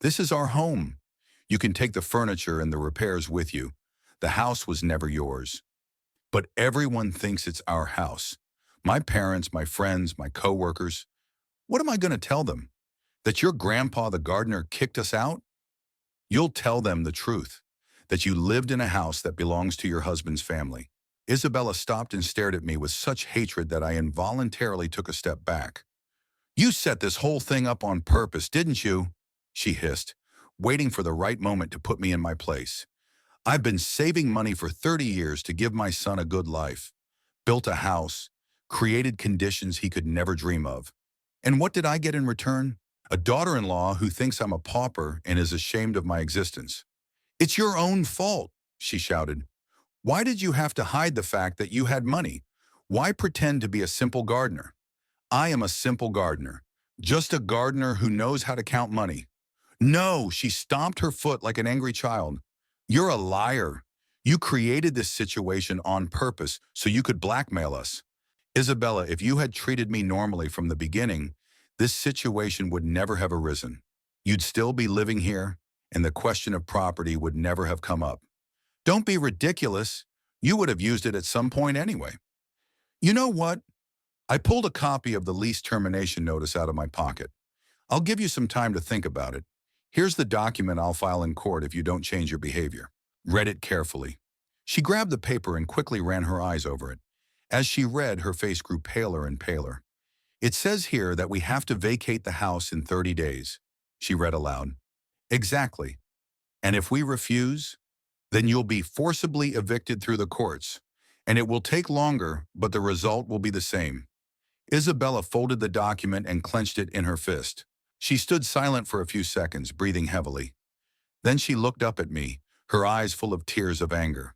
Speaker 1: This is our home. You can take the furniture and the repairs with you. The house was never yours. But everyone thinks it's our house. My parents, my friends, my coworkers. What am I going to tell them? That your grandpa, the gardener, kicked us out? You'll tell them the truth, that you lived in a house that belongs to your husband's family. Isabella stopped and stared at me with such hatred that I involuntarily took a step back. You set this whole thing up on purpose, didn't you? She hissed, waiting for the right moment to put me in my place. I've been saving money for 30 years to give my son a good life. Built a house, created conditions he could never dream of. And what did I get in return? A daughter-in-law who thinks I'm a pauper and is ashamed of my existence. It's your own fault, she shouted. Why did you have to hide the fact that you had money? Why pretend to be a simple gardener? I am a simple gardener, just a gardener who knows how to count money. No, she stomped her foot like an angry child. You're a liar. You created this situation on purpose so you could blackmail us. Isabella, if you had treated me normally from the beginning, this situation would never have arisen. You'd still be living here, and the question of property would never have come up. Don't be ridiculous. You would have used it at some point anyway. You know what? I pulled a copy of the lease termination notice out of my pocket. I'll give you some time to think about it. Here's the document I'll file in court if you don't change your behavior. Read it carefully. She grabbed the paper and quickly ran her eyes over it. As she read, her face grew paler and paler. It says here that we have to vacate the house in 30 days. She read aloud. Exactly. And if we refuse, then you'll be forcibly evicted through the courts. And it will take longer, but the result will be the same. Isabella folded the document and clenched it in her fist. She stood silent for a few seconds, breathing heavily. Then she looked up at me, her eyes full of tears of anger.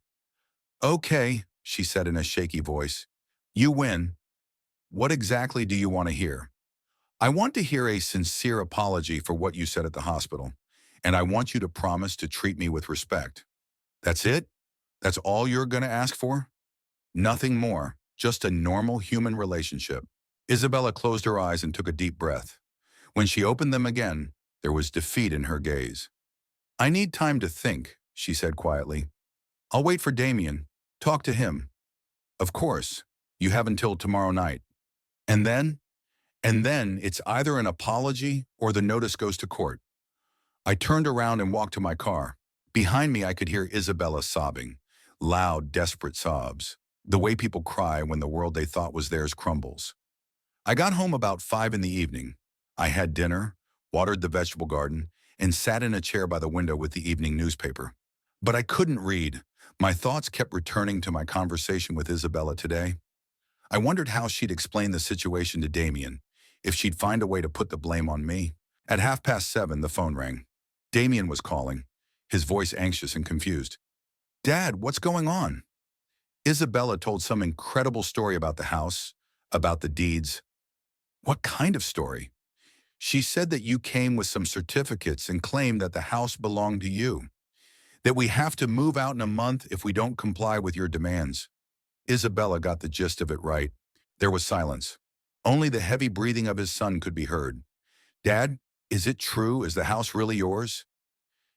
Speaker 1: Okay, she said in a shaky voice. You win. What exactly do you want to hear? I want to hear a sincere apology for what you said at the hospital, and I want you to promise to treat me with respect. That's it? That's all you're going to ask for? Nothing more, just a normal human relationship. Isabella closed her eyes and took a deep breath. When she opened them again, there was defeat in her gaze. I need time to think, she said quietly. I'll wait for Damien. Talk to him. Of course, you have until tomorrow night. And then it's either an apology or the notice goes to court. I turned around and walked to my car. Behind me, I could hear Isabella sobbing, loud, desperate sobs, the way people cry when the world they thought was theirs crumbles. I got home about 5 in the evening. I had dinner, watered the vegetable garden, and sat in a chair by the window with the evening newspaper. But I couldn't read. My thoughts kept returning to my conversation with Isabella today. I wondered how she'd explain the situation to Damien, if she'd find a way to put the blame on me. At 7:30, the phone rang. Damien was calling, his voice anxious and confused. Dad, what's going on? Isabella told some incredible story about the house, about the deeds. What kind of story? She said that you came with some certificates and claimed that the house belonged to you, that we have to move out in a month if we don't comply with your demands. Isabella got the gist of it right. There was silence. Only the heavy breathing of his son could be heard. Dad, is it true? Is the house really yours?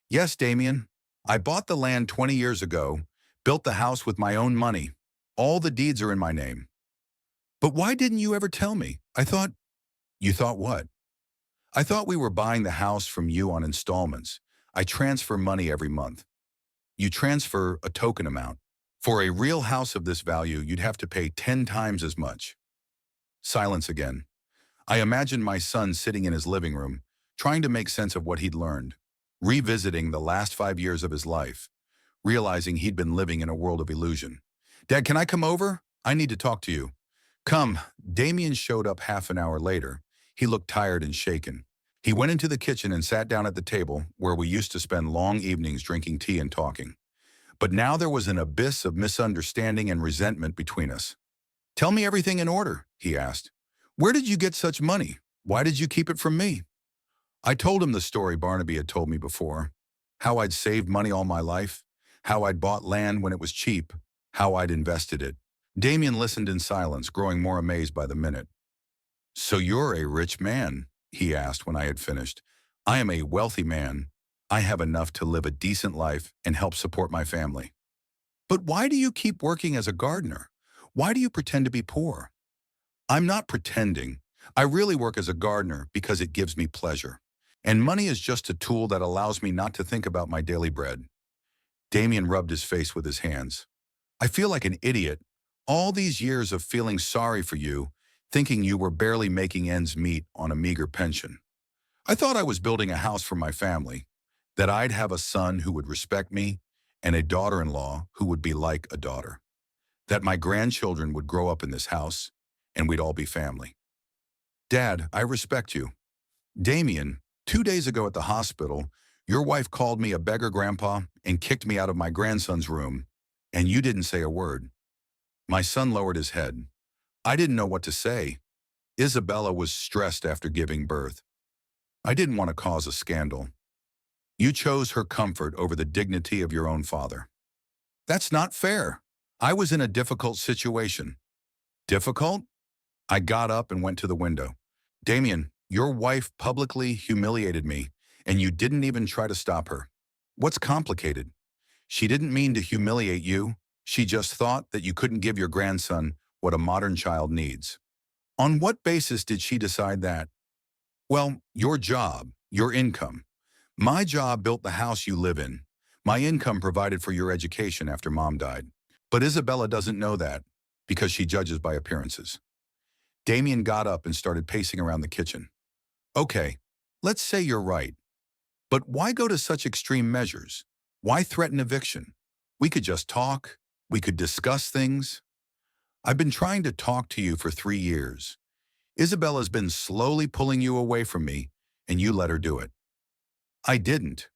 Speaker 1: Yes, Damien. I bought the land 20 years ago, built the house with my own money. All the deeds are in my name. But why didn't you ever tell me? You thought what? I thought we were buying the house from you on installments. I transfer money every month. You transfer a token amount. For a real house of this value, you'd have to pay 10 times as much. Silence again. I imagined my son sitting in his living room, trying to make sense of what he'd learned, revisiting the last 5 years of his life, realizing he'd been living in a world of illusion. Dad, can I come over? I need to talk to you. Come. Damien showed up half an hour later. He looked tired and shaken. He went into the kitchen and sat down at the table where we used to spend long evenings drinking tea and talking. But now there was an abyss of misunderstanding and resentment between us. Tell me everything in order, he asked. Where did you get such money? Why did you keep it from me? I told him the story Barnaby had told me before, how I'd saved money all my life, how I'd bought land when it was cheap, how I'd invested it. Damien listened in silence, growing more amazed by the minute. So you're a rich man, he asked when I had finished. I am a wealthy man. I have enough to live a decent life and help support my family. But why do you keep working as a gardener? Why do you pretend to be poor? I'm not pretending. I really work as a gardener because it gives me pleasure. And money is just a tool that allows me not to think about my daily bread. Damien rubbed his face with his hands. I feel like an idiot. All these years of feeling sorry for you, thinking you were barely making ends meet on a meager pension. I thought I was building a house for my family, that I'd have a son who would respect me and a daughter-in-law who would be like a daughter, that my grandchildren would grow up in this house and we'd all be family. Dad, I respect you. Damien, 2 days ago at the hospital, your wife called me a beggar grandpa and kicked me out of my grandson's room, and you didn't say a word. My son lowered his head. I didn't know what to say. Isabella was stressed after giving birth. I didn't want to cause a scandal. You chose her comfort over the dignity of your own father. That's not fair. I was in a difficult situation. Difficult? I got up and went to the window. Damien, your wife publicly humiliated me, and you didn't even try to stop her. What's complicated? She didn't mean to humiliate you. She just thought that you couldn't give your grandson what a modern child needs. On what basis did she decide that? Well, your job, your income. My job built the house you live in. My income provided for your education after Mom died. But Isabella doesn't know that because she judges by appearances. Damien got up and started pacing around the kitchen. Okay, let's say you're right. But why go to such extreme measures? Why threaten eviction? We could just talk. We could discuss things. I've been trying to talk to you for 3 years. Isabella's been slowly pulling you away from me, and you let her do it. I didn't.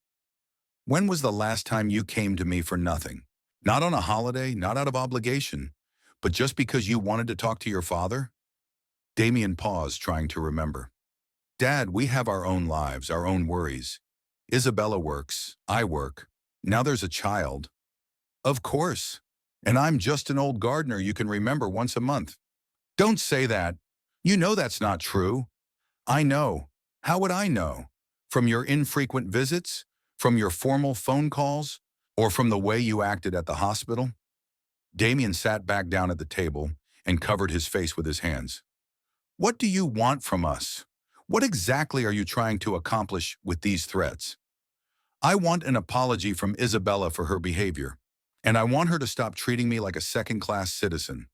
Speaker 1: When was the last time you came to me for nothing? Not on a holiday, not out of obligation, but just because you wanted to talk to your father? Damien paused, trying to remember. Dad, we have our own lives, our own worries. Isabella works, I work. Now there's a child. Of course. And I'm just an old gardener you can remember once a month. Don't say that. You know that's not true. I know. How would I know? From your infrequent visits? From your formal phone calls? Or from the way you acted at the hospital? Damien sat back down at the table and covered his face with his hands. What do you want from us? What exactly are you trying to accomplish with these threats? I want an apology from Isabella for her behavior, and I want her to stop treating me like a second-class citizen.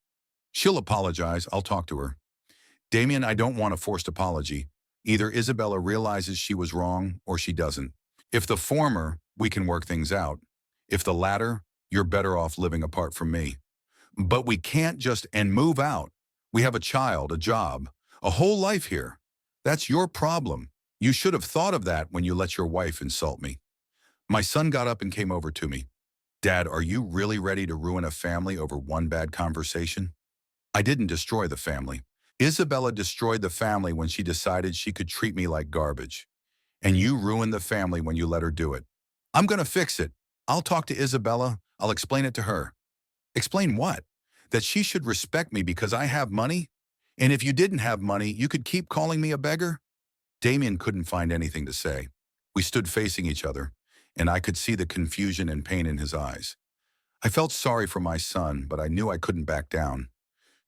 Speaker 1: She'll apologize, I'll talk to her. Damien, I don't want a forced apology. Either Isabella realizes she was wrong or she doesn't. If the former, we can work things out. If the latter, you're better off living apart from me. But we can't just move out. We have a child, a job, a whole life here. That's your problem. You should have thought of that when you let your wife insult me. My son got up and came over to me. Dad, are you really ready to ruin a family over one bad conversation? I didn't destroy the family. Isabella destroyed the family when she decided she could treat me like garbage. And you ruined the family when you let her do it. I'm gonna fix it. I'll talk to Isabella. I'll explain it to her. Explain what? That she should respect me because I have money? And if you didn't have money, you could keep calling me a beggar? Damien couldn't find anything to say. We stood facing each other, and I could see the confusion and pain in his eyes. I felt sorry for my son, but I knew I couldn't back down.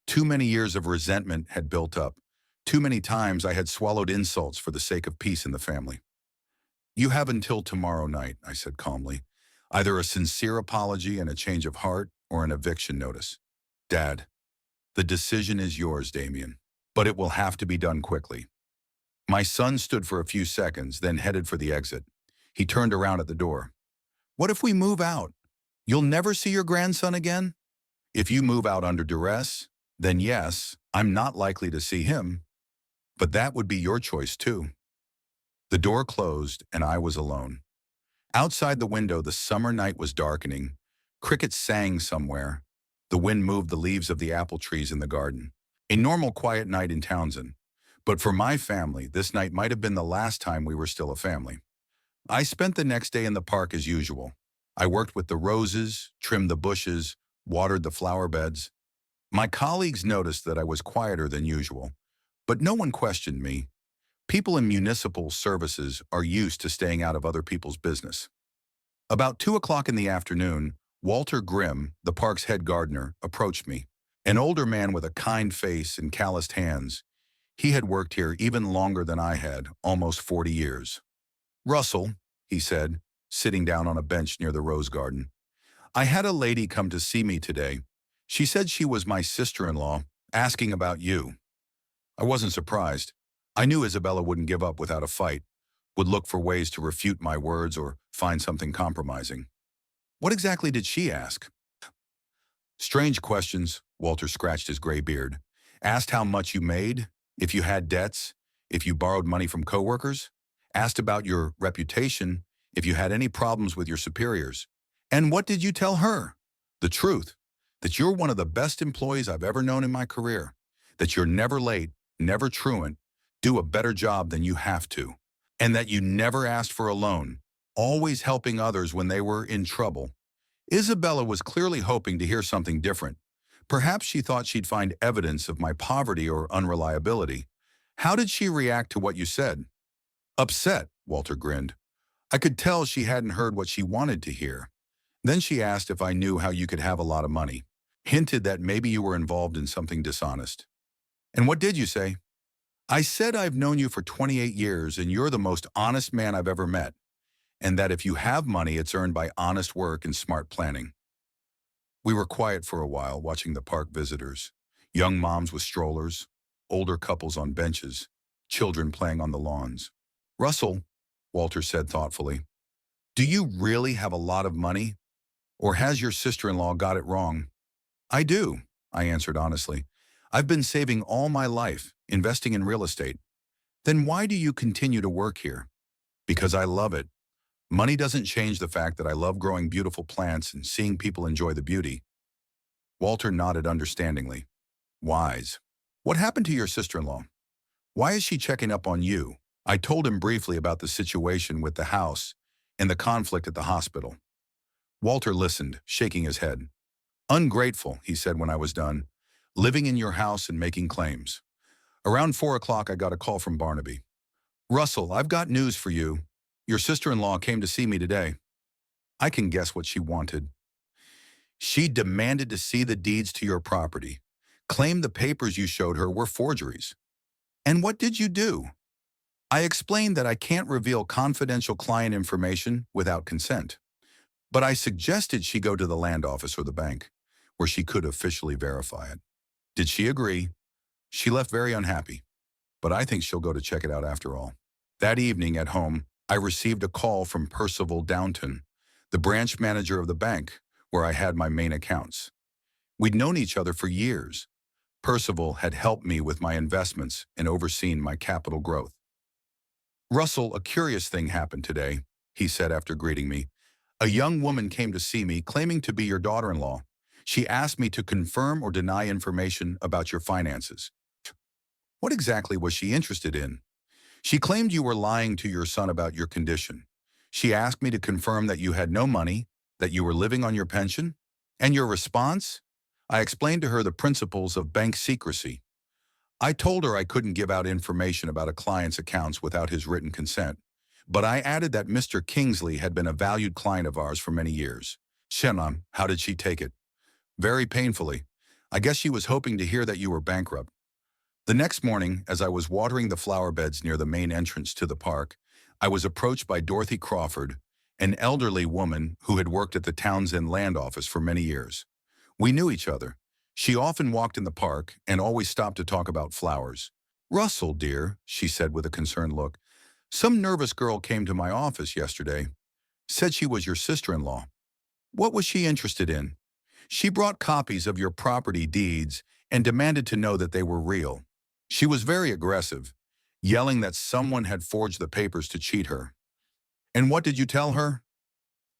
Speaker 1: Too many years of resentment had built up. Too many times I had swallowed insults for the sake of peace in the family. You have until tomorrow night, I said calmly. Either a sincere apology and a change of heart or an eviction notice. Dad, the decision is yours, Damien, but it will have to be done quickly. My son stood for a few seconds, then headed for the exit. He turned around at the door. What if we move out? You'll never see your grandson again? If you move out under duress, then yes, I'm not likely to see him. But that would be your choice too. The door closed and I was alone. Outside the window, the summer night was darkening. Crickets sang somewhere. The wind moved the leaves of the apple trees in the garden. A normal quiet night in Townsend. But for my family, this night might have been the last time we were still a family. I spent the next day in the park as usual. I worked with the roses, trimmed the bushes, watered the flower beds. My colleagues noticed that I was quieter than usual, but no one questioned me. People in municipal services are used to staying out of other people's business. About 2 o'clock in the afternoon, Walter Grimm, the park's head gardener, approached me. An older man with a kind face and calloused hands. He had worked here even longer than I had, almost 40 years. "Russell," he said, sitting down on a bench near the rose garden, "I had a lady come to see me today. She said she was my sister-in-law, asking about you." I wasn't surprised. I knew Isabella wouldn't give up without a fight, would look for ways to refute my words or find something compromising. What exactly did she ask? Strange questions. Walter scratched his gray beard. Asked how much you made, if you had debts, if you borrowed money from coworkers. Asked about your reputation, if you had any problems with your superiors. And what did you tell her? The truth, that you're one of the best employees I've ever known in my career, that you're never late, never truant, do a better job than you have to, and that you never asked for a loan, always helping others when they were in trouble. Isabella was clearly hoping to hear something different. Perhaps she thought she'd find evidence of my poverty or unreliability. How did she react to what you said? Upset, Walter grinned. I could tell she hadn't heard what she wanted to hear. Then she asked if I knew how you could have a lot of money. Hinted that maybe you were involved in something dishonest. And what did you say? I said I've known you for 28 years and you're the most honest man I've ever met, and that if you have money, it's earned by honest work and smart planning. We were quiet for a while, watching the park visitors. Young moms with strollers, older couples on benches, children playing on the lawns. Russell, Walter said thoughtfully, do you really have a lot of money? Or has your sister-in-law got it wrong? I do, I answered honestly. I've been saving all my life, investing in real estate. Then why do you continue to work here? Because I love it. Money doesn't change the fact that I love growing beautiful plants and seeing people enjoy the beauty. Walter nodded understandingly. Wise. What happened to your sister-in-law? Why is she checking up on you? I told him briefly about the situation with the house and the conflict at the hospital. Walter listened, shaking his head. Ungrateful, he said when I was done, living in your house and making claims. Around 4 o'clock, I got a call from Barnaby. Russell, I've got news for you. Your sister-in-law came to see me today. I can guess what she wanted. She demanded to see the deeds to your property, claimed the papers you showed her were forgeries. And what did you do? I explained that I can't reveal confidential client information without consent, but I suggested she go to the land office or the bank, where she could officially verify it. Did she agree? She left very unhappy, but I think she'll go to check it out after all. That evening at home, I received a call from Percival Downton, the branch manager of the bank, where I had my main accounts. We'd known each other for years. Percival had helped me with my investments and overseen my capital growth. Russell, a curious thing happened today, he said after greeting me. A young woman came to see me claiming to be your daughter-in-law. She asked me to confirm or deny information about your finances. What exactly was she interested in? She claimed you were lying to your son about your condition. She asked me to confirm that you had no money, that you were living on your pension. And your response? I explained to her the principles of bank secrecy. I told her I couldn't give out information about a client's accounts without his written consent, but I added that Mr. Kingsley had been a valued client of ours for many years. Shenam, how did she take it? Very painfully. I guess she was hoping to hear that you were bankrupt. The next morning, as I was watering the flower beds near the main entrance to the park, I was approached by Dorothy Crawford, an elderly woman who had worked at the Townsend land office for many years. We knew each other. She often walked in the park and always stopped to talk about flowers. Russell, dear, she said with a concerned look, some nervous girl came to my office yesterday. Said she was your sister-in-law. What was she interested in? She brought copies of your property deeds and demanded to know that they were real. She was very aggressive, yelling that someone had forged the papers to cheat her. And what did you tell her?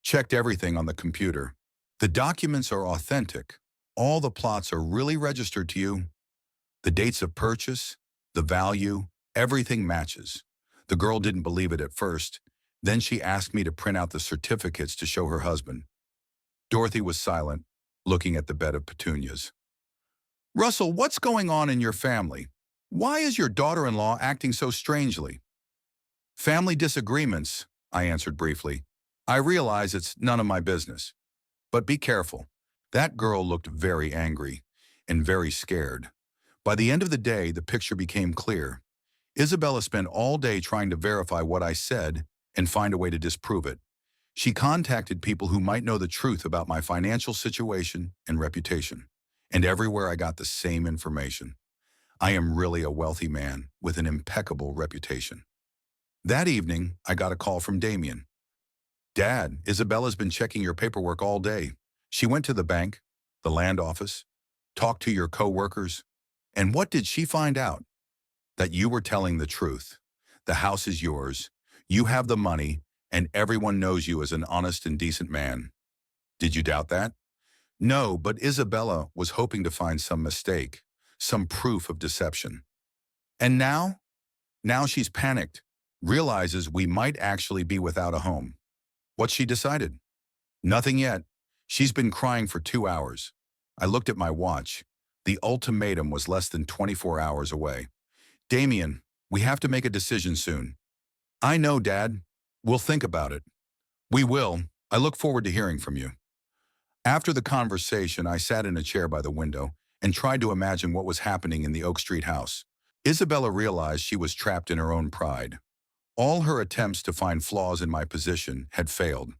Speaker 1: Checked everything on the computer. The documents are authentic. All the plots are really registered to you. The dates of purchase, the value, everything matches. The girl didn't believe it at first. Then she asked me to print out the certificates to show her husband. Dorothy was silent, looking at the bed of petunias. Russell, what's going on in your family? Why is your daughter-in-law acting so strangely? Family disagreements, I answered briefly. I realize it's none of my business. But be careful. That girl looked very angry and very scared. By the end of the day, the picture became clear. Isabella spent all day trying to verify what I said and find a way to disprove it. She contacted people who might know the truth about my financial situation and reputation. And everywhere I got the same information. I am really a wealthy man with an impeccable reputation. That evening, I got a call from Damien. Dad, Isabella's been checking your paperwork all day. She went to the bank, the land office, talked to your co-workers. And what did she find out? That you were telling the truth. The house is yours. You have the money, and everyone knows you as an honest and decent man. Did you doubt that? No, but Isabella was hoping to find some mistake, some proof of deception. And now? Now she's panicked, realizes we might actually be without a home. What's she decided? Nothing yet. She's been crying for 2 hours. I looked at my watch. The ultimatum was less than 24 hours away. Damien, we have to make a decision soon. I know, Dad. We'll think about it. We will. I look forward to hearing from you. After the conversation, I sat in a chair by the window and tried to imagine what was happening in the Oak Street house. Isabella realized she was trapped in her own pride. All her attempts to find flaws in my position had failed.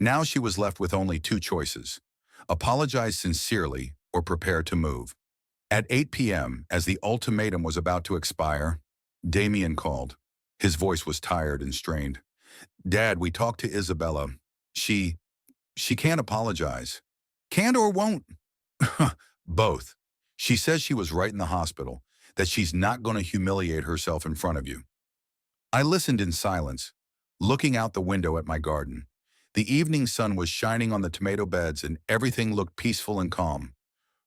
Speaker 1: Now she was left with only two choices: apologize sincerely or prepare to move. At 8 p.m., as the ultimatum was about to expire, Damien called. His voice was tired and strained. Dad, we talked to Isabella. She can't apologize. Can't or won't? Both. She says she was right in the hospital, that she's not going to humiliate herself in front of you. I listened in silence, looking out the window at my garden. The evening sun was shining on the tomato beds and everything looked peaceful and calm.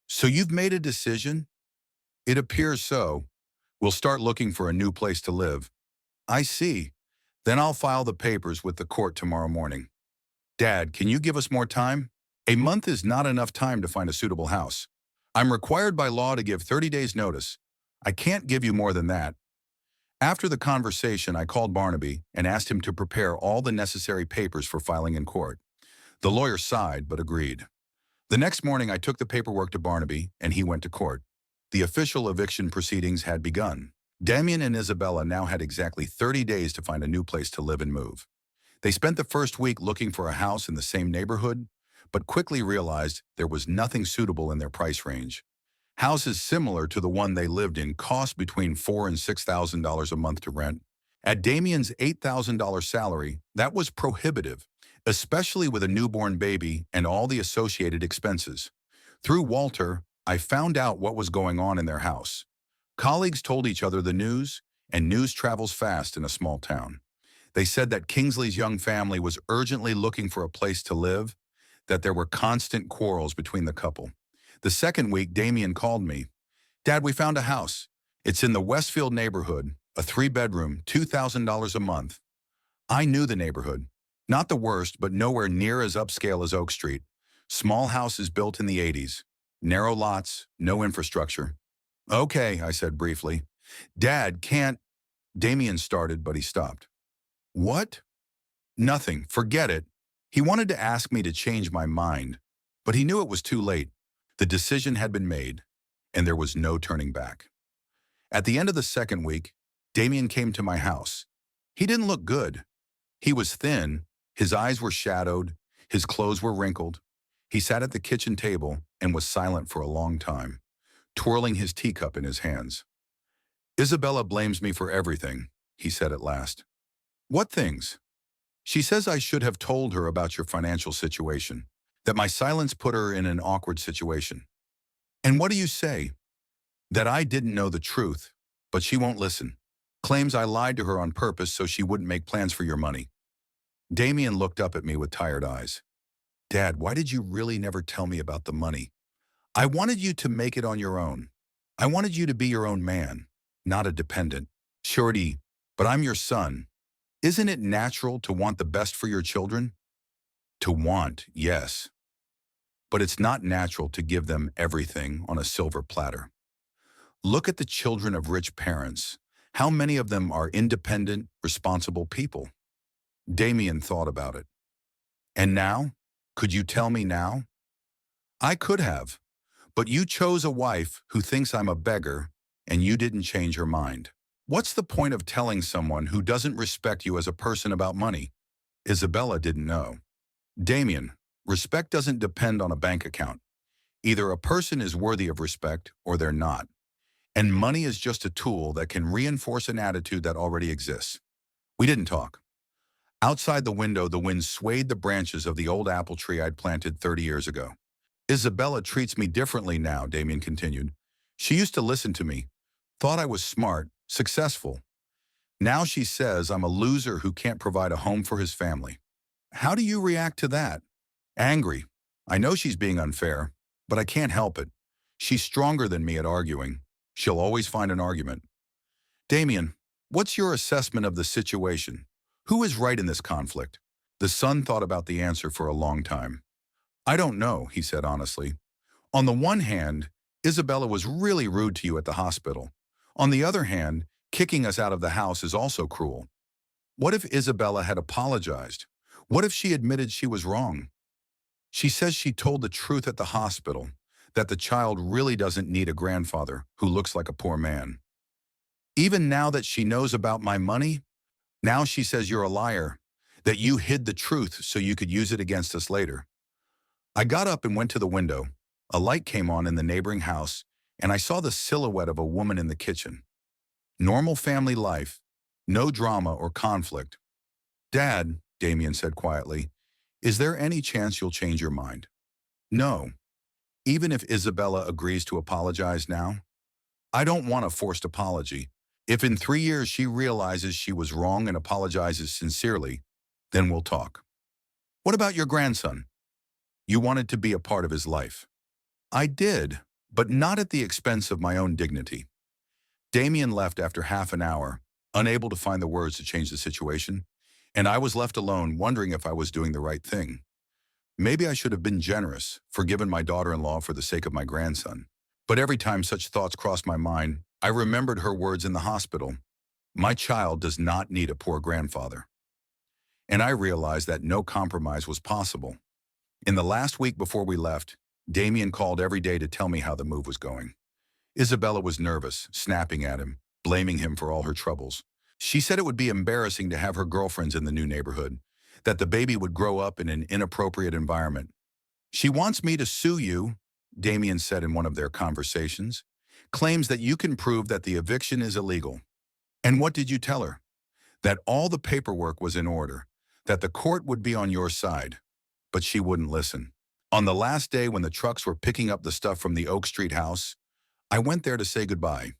Speaker 1: So you've made a decision? It appears so. We'll start looking for a new place to live. I see. Then I'll file the papers with the court tomorrow morning. Dad, can you give us more time? A month is not enough time to find a suitable house. I'm required by law to give 30 days notice. I can't give you more than that. After the conversation, I called Barnaby and asked him to prepare all the necessary papers for filing in court. The lawyer sighed but agreed. The next morning, I took the paperwork to Barnaby and he went to court. The official eviction proceedings had begun. Damien and Isabella now had exactly 30 days to find a new place to live and move. They spent the first week looking for a house in the same neighborhood, but quickly realized there was nothing suitable in their price range. Houses similar to the one they lived in cost between $4,000 and $6,000 a month to rent. At Damien's $8,000 salary, that was prohibitive, especially with a newborn baby and all the associated expenses. Through Walter, I found out what was going on in their house. Colleagues told each other the news, and news travels fast in a small town. They said that Kingsley's young family was urgently looking for a place to live, that there were constant quarrels between the couple. The second week, Damien called me. Dad, we found a house. It's in the Westfield neighborhood, a 3-bedroom, $2,000 a month. I knew the neighborhood. Not the worst, but nowhere near as upscale as Oak Street. Small houses built in the 80s. Narrow lots, no infrastructure. Okay, I said briefly. Dad can't... Damien started, but he stopped. What? Nothing. Forget it. He wanted to ask me to change my mind, but he knew it was too late. The decision had been made, and there was no turning back. At the end of the second week, Damien came to my house. He didn't look good. He was thin, his eyes were shadowed, his clothes were wrinkled. He sat at the kitchen table and was silent for a long time, twirling his teacup in his hands. Isabella blames me for everything, he said at last. What things? She says I should have told her about your financial situation, that my silence put her in an awkward situation. And what do you say? That I didn't know the truth, but she won't listen. Claims I lied to her on purpose so she wouldn't make plans for your money. Damien looked up at me with tired eyes. Dad, why did you really never tell me about the money? I wanted you to make it on your own. I wanted you to be your own man, not a dependent. Shorty, but I'm your son. Isn't it natural to want the best for your children? To want, yes. But it's not natural to give them everything on a silver platter. Look at the children of rich parents. How many of them are independent, responsible people? Damien thought about it. And now? Could you tell me now? I could have, but you chose a wife who thinks I'm a beggar, and you didn't change her mind. What's the point of telling someone who doesn't respect you as a person about money? Isabella didn't know. Damien, respect doesn't depend on a bank account. Either a person is worthy of respect or they're not. And money is just a tool that can reinforce an attitude that already exists. We didn't talk. Outside the window, the wind swayed the branches of the old apple tree I'd planted 30 years ago. Isabella treats me differently now, Damien continued. She used to listen to me, thought I was smart, successful. Now she says I'm a loser who can't provide a home for his family. How do you react to that? Angry. I know she's being unfair, but I can't help it. She's stronger than me at arguing. She'll always find an argument. Damien, what's your assessment of the situation? Who is right in this conflict? The son thought about the answer for a long time. I don't know, he said honestly. On the one hand, Isabella was really rude to you at the hospital. On the other hand, kicking us out of the house is also cruel. What if Isabella had apologized? What if she admitted she was wrong? She says she told the truth at the hospital, that the child really doesn't need a grandfather who looks like a poor man. Even now that she knows about my money, now she says you're a liar, that you hid the truth so you could use it against us later. I got up and went to the window. A light came on in the neighboring house, and I saw the silhouette of a woman in the kitchen. Normal family life, no drama or conflict. Dad, Damien said quietly, is there any chance you'll change your mind? No. Even if Isabella agrees to apologize now? I don't want a forced apology. If in 3 years she realizes she was wrong and apologizes sincerely, then we'll talk. What about your grandson? You wanted to be a part of his life. I did, but not at the expense of my own dignity. Damien left after half an hour, unable to find the words to change the situation, and I was left alone wondering if I was doing the right thing. Maybe I should have been generous, forgiven my daughter-in-law for the sake of my grandson. But every time such thoughts crossed my mind, I remembered her words in the hospital. My child does not need a poor grandfather. And I realized that no compromise was possible. In the last week before we left, Damien called every day to tell me how the move was going. Isabella was nervous, snapping at him, blaming him for all her troubles. She said it would be embarrassing to have her girlfriends in the new neighborhood, that the baby would grow up in an inappropriate environment. She wants me to sue you, Damien said in one of their conversations, claims that you can prove that the eviction is illegal. And what did you tell her? That all the paperwork was in order, that the court would be on your side. But she wouldn't listen. On the last day when the trucks were picking up the stuff from the Oak Street house, I went there to say goodbye.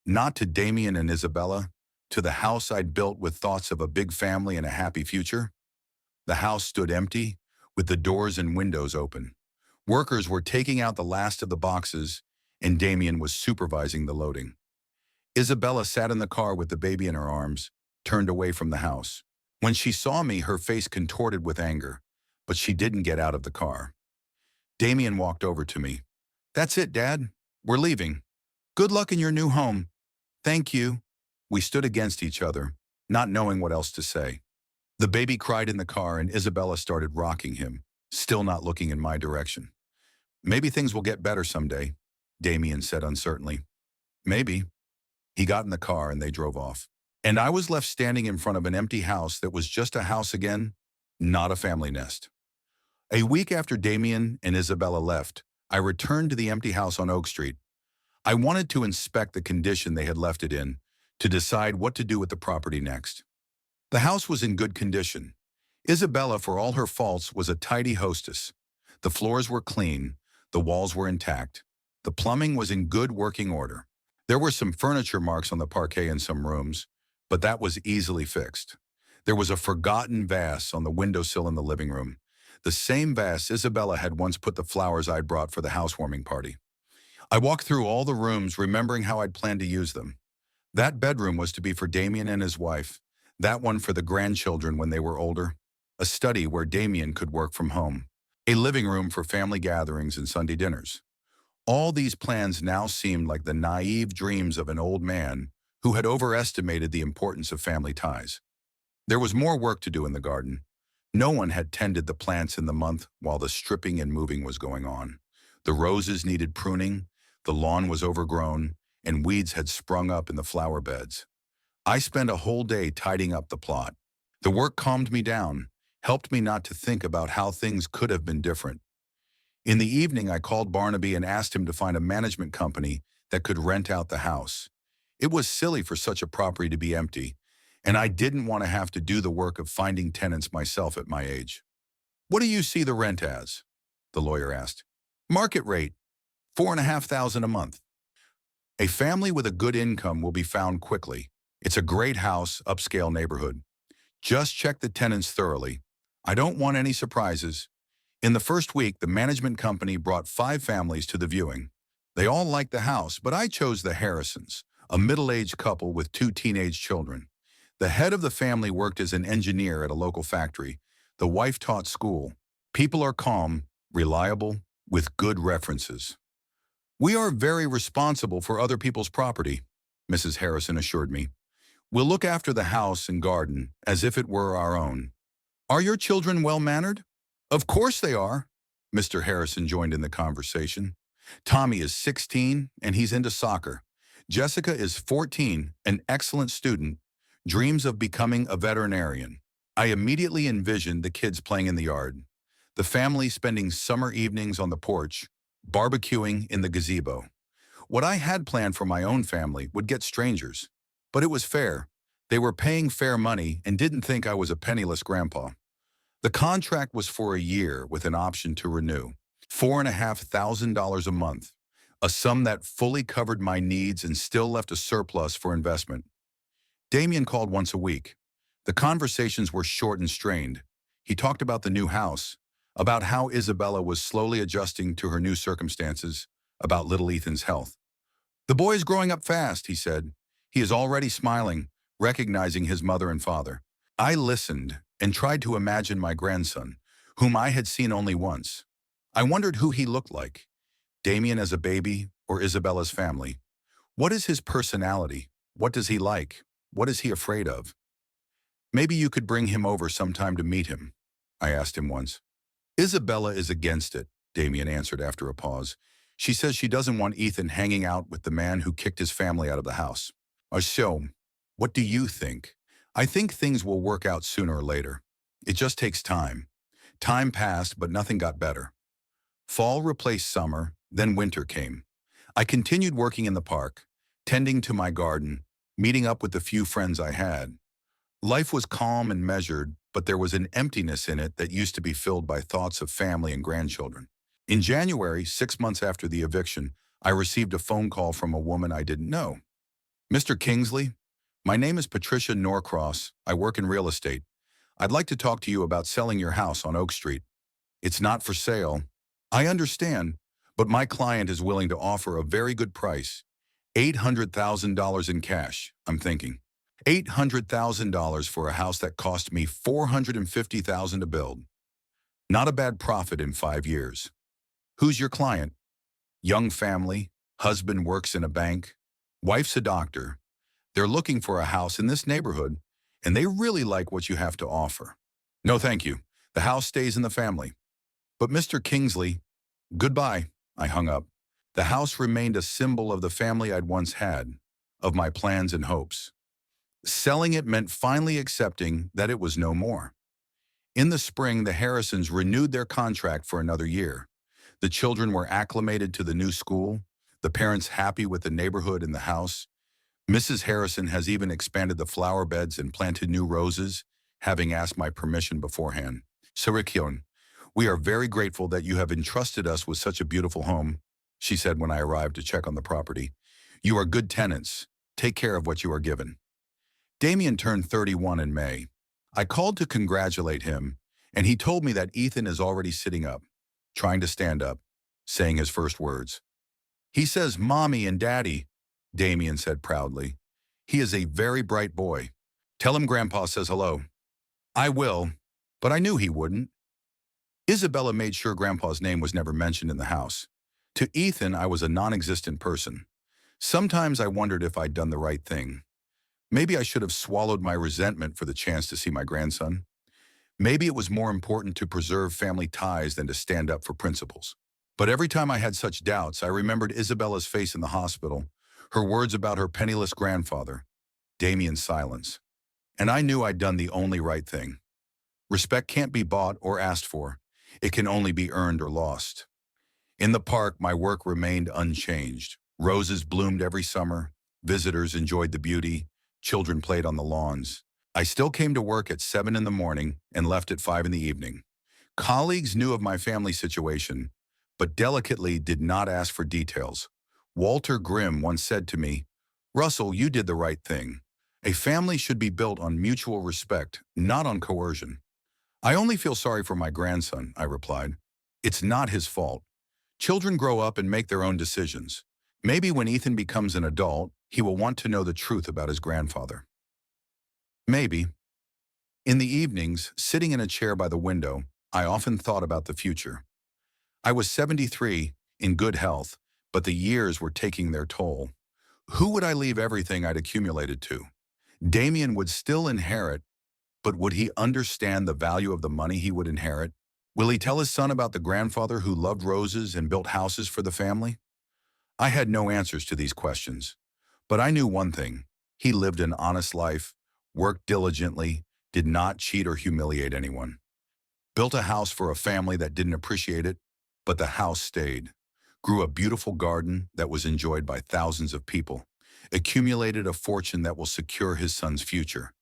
Speaker 1: Not to Damien and Isabella, to the house I'd built with thoughts of a big family and a happy future. The house stood empty, with the doors and windows open. Workers were taking out the last of the boxes, and Damien was supervising the loading. Isabella sat in the car with the baby in her arms, turned away from the house. When she saw me, her face contorted with anger, but she didn't get out of the car. Damien walked over to me. That's it, Dad. We're leaving. Good luck in your new home. Thank you. We stood against each other, not knowing what else to say. The baby cried in the car and Isabella started rocking him, still not looking in my direction. Maybe things will get better someday, Damien said uncertainly. Maybe. He got in the car and they drove off. And I was left standing in front of an empty house that was just a house again, not a family nest. A week after Damien and Isabella left, I returned to the empty house on Oak Street. I wanted to inspect the condition they had left it in, to decide what to do with the property next. The house was in good condition. Isabella, for all her faults, was a tidy hostess. The floors were clean, the walls were intact. The plumbing was in good working order. There were some furniture marks on the parquet in some rooms, but that was easily fixed. There was a forgotten vase on the windowsill in the living room, the same vase Isabella had once put the flowers I'd brought for the housewarming party. I walked through all the rooms, remembering how I'd planned to use them. That bedroom was to be for Damien and his wife, that one for the grandchildren when they were older, a study where Damien could work from home, a living room for family gatherings and Sunday dinners. All these plans now seemed like the naive dreams of an old man who had overestimated the importance of family ties. There was more work to do in the garden. No one had tended the plants in the month while the stripping and moving was going on. The roses needed pruning, the lawn was overgrown, and weeds had sprung up in the flower beds. I spent a whole day tidying up the plot. The work calmed me down, helped me not to think about how things could have been different. In the evening, I called Barnaby and asked him to find a management company that could rent out the house. It was silly for such a property to be empty, and I didn't want to have to do the work of finding tenants myself at my age. "What do you see the rent as?" the lawyer asked. "Market rate, 4,500 a month. A family with a good income will be found quickly. It's a great house, upscale neighborhood. Just check the tenants thoroughly. I don't want any surprises." In the first week, the management company brought 5 families to the viewing. They all liked the house, but I chose the Harrisons, a middle-aged couple with 2 teenage children. The head of the family worked as an engineer at a local factory. The wife taught school. People are calm, reliable, with good references. "We are very responsible for other people's property," Mrs. Harrison assured me. "We'll look after the house and garden as if it were our own." "Are your children well-mannered?" "Of course they are." Mr. Harrison joined in the conversation. "Tommy is 16 and he's into soccer. Jessica is 14, an excellent student, dreams of becoming a veterinarian." I immediately envisioned the kids playing in the yard, the family spending summer evenings on the porch, barbecuing in the gazebo. What I had planned for my own family would get strangers, but it was fair. They were paying fair money and didn't think I was a penniless grandpa. The contract was for a year with an option to renew. $4,500 a month, a sum that fully covered my needs and still left a surplus for investment. Damien called once a week. The conversations were short and strained. He talked about the new house, about how Isabella was slowly adjusting to her new circumstances, about little Ethan's health. "The boy is growing up fast," he said. "He is already smiling, recognizing his mother and father." I listened and tried to imagine my grandson, whom I had seen only once. I wondered who he looked like, Damien as a baby or Isabella's family. What is his personality? What does he like? What is he afraid of? "Maybe you could bring him over sometime to meet him," I asked him once. "Isabella is against it," Damien answered after a pause. "She says she doesn't want Ethan hanging out with the man who kicked his family out of the house." "So, what do you think?" "I think things will work out sooner or later. It just takes time." Time passed, but nothing got better. Fall replaced summer, then winter came. I continued working in the park, tending to my garden, meeting up with the few friends I had. Life was calm and measured, but there was an emptiness in it that used to be filled by thoughts of family and grandchildren. In January, 6 months after the eviction, I received a phone call from a woman I didn't know. "Mr. Kingsley, my name is Patricia Norcross. I work in real estate. I'd like to talk to you about selling your house on Oak Street. It's not for sale." "I understand, but my client is willing to offer a very good price. $800,000 in cash," I'm thinking. $800,000 for a house that cost me $450,000 to build. Not a bad profit in 5 years. "Who's your client?" "Young family, husband works in a bank, wife's a doctor. They're looking for a house in this neighborhood, and they really like what you have to offer." "No, thank you. The house stays in the family." "But Mr. Kingsley..." "Goodbye," I hung up. The house remained a symbol of the family I'd once had, of my plans and hopes. Selling it meant finally accepting that it was no more. In the spring, the Harrisons renewed their contract for another year. The children were acclimated to the new school, the parents happy with the neighborhood and the house. Mrs. Harrison has even expanded the flower beds and planted new roses, having asked my permission beforehand. "Sirikyon, we are very grateful that you have entrusted us with such a beautiful home," she said when I arrived to check on the property. "You are good tenants. Take care of what you are given." Damien turned 31 in May. I called to congratulate him, and he told me that Ethan is already sitting up, trying to stand up, saying his first words. "He says Mommy and Daddy," Damien said proudly. "He is a very bright boy. Tell him Grandpa says hello." "I will, but I knew he wouldn't." Isabella made sure Grandpa's name was never mentioned in the house. To Ethan, I was a non-existent person. Sometimes I wondered if I'd done the right thing. Maybe I should have swallowed my resentment for the chance to see my grandson. Maybe it was more important to preserve family ties than to stand up for principles. But every time I had such doubts, I remembered Isabella's face in the hospital, her words about her penniless grandfather, Damien's silence. And I knew I'd done the only right thing. Respect can't be bought or asked for. It can only be earned or lost. In the park, my work remained unchanged. Roses bloomed every summer, visitors enjoyed the beauty, children played on the lawns. I still came to work at 7 in the morning and left at 5 in the evening. Colleagues knew of my family situation, but delicately did not ask for details. Walter Grimm once said to me, "Russell, you did the right thing. A family should be built on mutual respect, not on coercion." "I only feel sorry for my grandson," I replied. "It's not his fault. Children grow up and make their own decisions. Maybe when Ethan becomes an adult, he will want to know the truth about his grandfather." Maybe. In the evenings, sitting in a chair by the window, I often thought about the future. I was 73, in good health, but the years were taking their toll. Who would I leave everything I'd accumulated to? Damien would still inherit, but would he understand the value of the money he would inherit? Will he tell his son about the grandfather who loved roses and built houses for the family? I had no answers to these questions, but I knew one thing. He lived an honest life, worked diligently, did not cheat or humiliate anyone. Built a house for a family that didn't appreciate it, but the house stayed. Grew a beautiful garden that was enjoyed by thousands of people. Accumulated a fortune that will secure his son's future,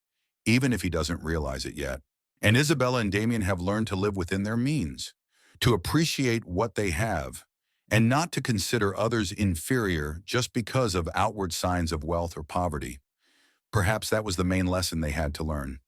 Speaker 1: even if he doesn't realize it yet. And Isabella and Damien have learned to live within their means, to appreciate what they have, and not to consider others inferior just because of outward signs of wealth or poverty. Perhaps that was the main lesson they had to learn.